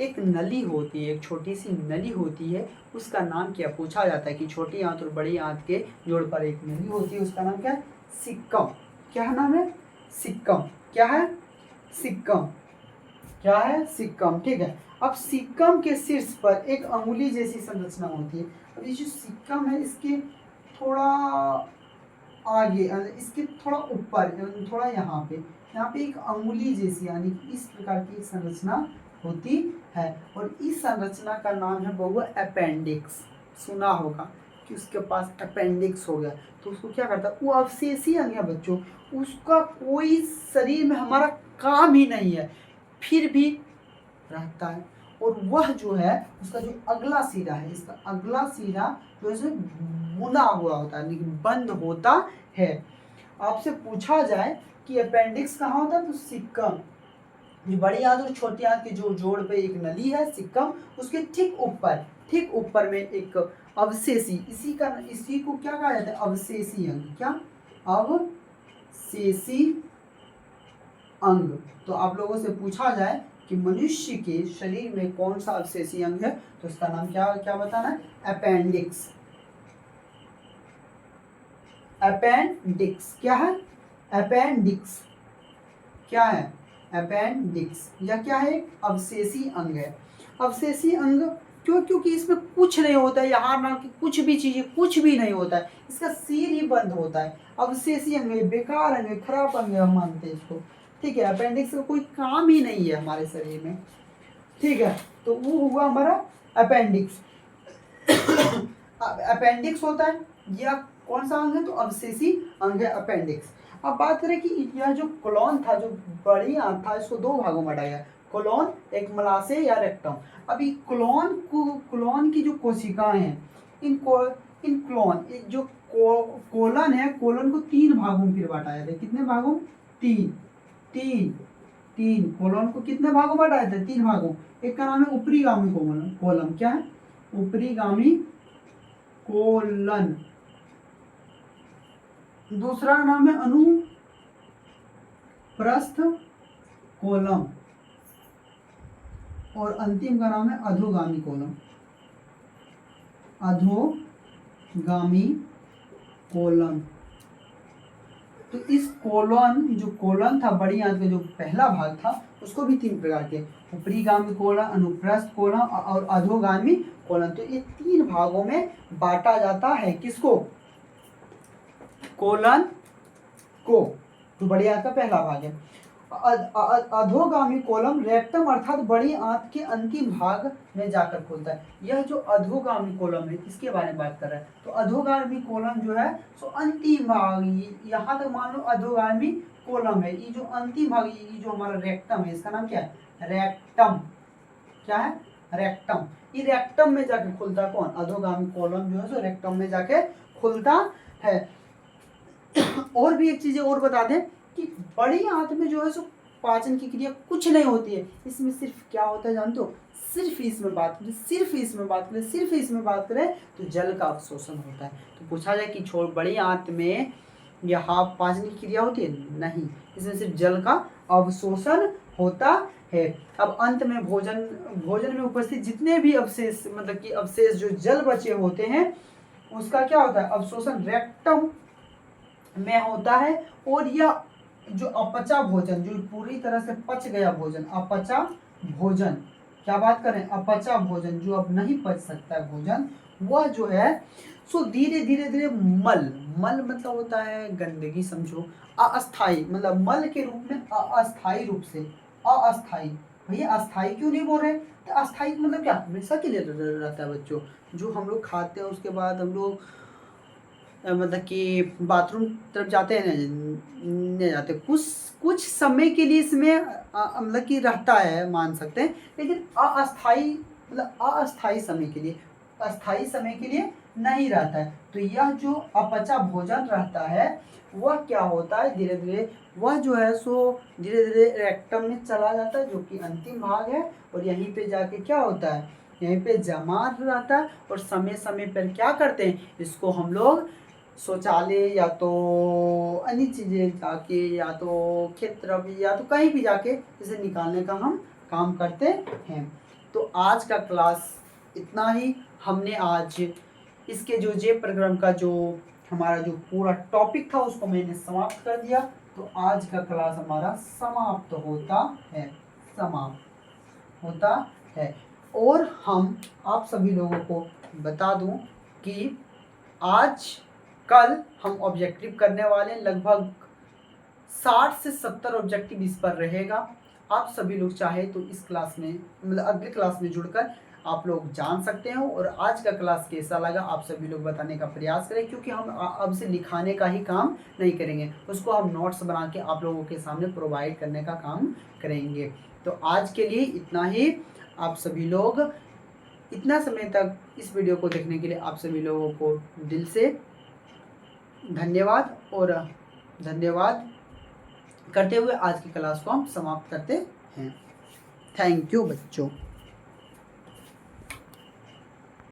एक नली होती है, एक छोटी सी नली होती है, उसका नाम क्या पूछा जाता है कि छोटी आंत और बड़ी आंत के जोड़ पर एक नली होती है, उसका नाम क्या है, सिक्कम। क्या नाम है, सिक्कम। क्या है, सिक्कम। क्या है, सिक्कम, ठीक है। अब सिक्कम के शीर्ष पर एक अंगुली जैसी संरचना होती है। अब ये जो सिक्कम है इसके थोड़ा आगे, इसके थोड़ा ऊपर, थोड़ा यहाँ पे एक अंगुली जैसी, यानी कि इस प्रकार की एक संरचना होती है, और इस संरचना का नाम है बहुआ अपेंडिक्स। सुना होगा कि उसके पास अपेंडिक्स हो गया तो उसको क्या करता है, वो अवशेषी अंग है बच्चों, उसका कोई शरीर में हमारा काम ही नहीं है, फिर भी रहता है, और वह जो है उसका जो अगला सिरा है, इसका अगला सिरा जो है बुना हुआ होता है, लेकिन बंद होता है। आपसे पूछा जाए कि अपेंडिक्स कहाँ होता है, तो सिक्कम, जो बड़ी आंत और छोटी आंत के जो जोड़ पे एक नली है सिक्कम, उसके ठीक ऊपर में एक अवशेषी, इसी को क्या कहा जाता है, अवशेषी अंग। क्या, अवशेषी अंग। तो आप लोगों से पूछा जाए कि मनुष्य के शरीर में कौन सा अवशेषी अंग है, तो उसका नाम क्या बताना है, अपेंडिक्स। अपेंडिक्स क्या है, अपेंडिक्स क्या है, अपेंडिक्स। यह क्या है, अवशेषी अंग है। अवशेषी अंग क्यों, क्योंकि इसमें कुछ नहीं होता है, यहाँ ना कि कुछ भी चीजें, कुछ भी नहीं होता है, इसका सिर ही बंद होता है। अवशेषी अंग है, बेकार अंग है, खराब अंग है, हम मानते हैं इसको, ठीक है। अपेंडिक्स का कोई काम ही नहीं है हमारे शरीर में, ठीक है। तो वो हुआ हमारा अपेंडिक्स। अपेंडिक्स होता है, यह कौन सा अंग है, तो अवशेषी अंग है अपेंडिक्स। अब बात करें कि यह जो कोलोन था, जो बड़ी आंत था, इसको दो भागों में बांटा गया, कोलोन, एक मलाशय या रेक्टम। अभी कोलोन की जो कोशिकाएं हैं, इन कोलोन, जो कोलन है, कोलन को तीन भागों में फिर बांटा जाता है, कितने भागों, तीन कोलन को कितने भागों में बांटा जाता है, तीन भागों। एक का नाम है ऊपरीगामी कोलन। क्या है, ऊपरीगामी कोलन। दूसरा नाम है अनुप्रस्थ कोलम, और अंतिम का नाम है अधोगामी कोलम। अधोगामी कोलन। तो इस कोलन, जो कोलन था बड़ी आंत का जो पहला भाग था, उसको भी तीन प्रकार के, ऊपरीगामी कोलन, अनुप्रस्थ कोलन और अधोगामी कोलन। तो ये तीन भागों में बांटा जाता है, किसको, कोलन को, तो बड़ी आंत का पहला भाग है। अधोगामी कोलम रेक्टम अर्थात बड़ी आंत के अंतिम भाग में जाकर खुलता है। यह जो अधोगामी कोलम है इसके बारे में बात कर रहा है। तो अधोगामी कोलम जो है सो अंतिम भाग, यहाँ तक मान लो अधोगामी कोलम है, ये जो अंतिम भाग, ये जो हमारा रेक्टम है, इसका नाम क्या है, रेक्टम। क्या है, रेक्टम। ये रेक्टम में जाके खुलता कौन, अधोगामी कॉलम जो है सो रेक्टम में जाके खुलता है। और भी एक चीज और बता दें कि बड़ी आंत में जो है सो पाचन की क्रिया कुछ नहीं होती है, इसमें सिर्फ क्या होता है जानते हो, सिर्फ इसमें बात करें तो जल का अवशोषण होता है। तो पूछा जाए कि छोड़ बड़ी आंत में यहाँ पाचन की क्रिया होती है, नहीं, इसमें सिर्फ जल का अवशोषण होता है। अब अंत में भोजन में उपस्थित जितने भी अवशेष, मतलब कि अवशेष जो जल बचे होते हैं, उसका क्या होता है, अवशोषण रेक्टम में होता है। और यह जो अपचा भोजन, जो पूरी तरह से पच गया भोजन, अपचा भोजन, क्या बात करें, अपचा भोजन, जो अब नहीं पच सकता है भोजन, वह जो है सो धीरे धीरे मल मतलब होता है गंदगी, समझो, अस्थाई, मतलब मल के रूप में अस्थाई रूप से, अस्थाई, भैया अस्थाई क्यों नहीं बोल रहे, तो अस्थाई मतलब क्या, हमेशा के लिए रहता है बच्चों, जो हम लोग खाते हैं उसके बाद हम लोग मतलब कि बाथरूम तरफ जाते हैं, नहीं जाते, कुछ समय के लिए इसमें मतलब कि रहता है, मान सकते हैं, लेकिन अस्थाई, मतलब अस्थाई समय के लिए, अस्थाई समय के लिए नहीं रहता है। तो यह जो अपचा भोजन रहता है वह क्या होता है, धीरे धीरे वह जो है सो धीरे धीरे रेक्टम में चला जाता है, जो कि अंतिम भाग है, और यहीं पे जाके क्या होता है, यहीं पे जमा रहता है। और समय समय पर क्या करते हैं, इसको हम लोग शौचालय या तो अन्य चीज़ें जाके, या तो खेत तरफ, या तो कहीं भी जाके इसे निकालने का हम काम करते हैं। तो आज का क्लास इतना ही। हमने आज इसके जो जे प्रक्रम का जो हमारा जो पूरा टॉपिक था उसको मैंने समाप्त कर दिया। तो आज का क्लास हमारा समाप्त होता है। और हम आप सभी लोगों को बता दूं कि आज कल हम ऑब्जेक्टिव करने वाले, लगभग 60 से 70 ऑब्जेक्टिव इस पर रहेगा। आप सभी लोग चाहे तो इस क्लास में, मतलब अगले क्लास में जुड़कर आप लोग जान सकते हो। और आज का क्लास कैसा लगा आप सभी लोग बताने का प्रयास करें, क्योंकि हम अब से लिखाने का ही काम नहीं करेंगे, उसको हम नोट्स बना के आप लोगों के सामने प्रोवाइड करने का काम करेंगे। तो आज के लिए इतना ही। आप सभी लोग इतना समय तक इस वीडियो को देखने के लिए आप सभी लोगों को दिल से धन्यवाद। और धन्यवाद करते हुए आज की क्लास को हम समाप्त करते हैं। थैंक यू बच्चों।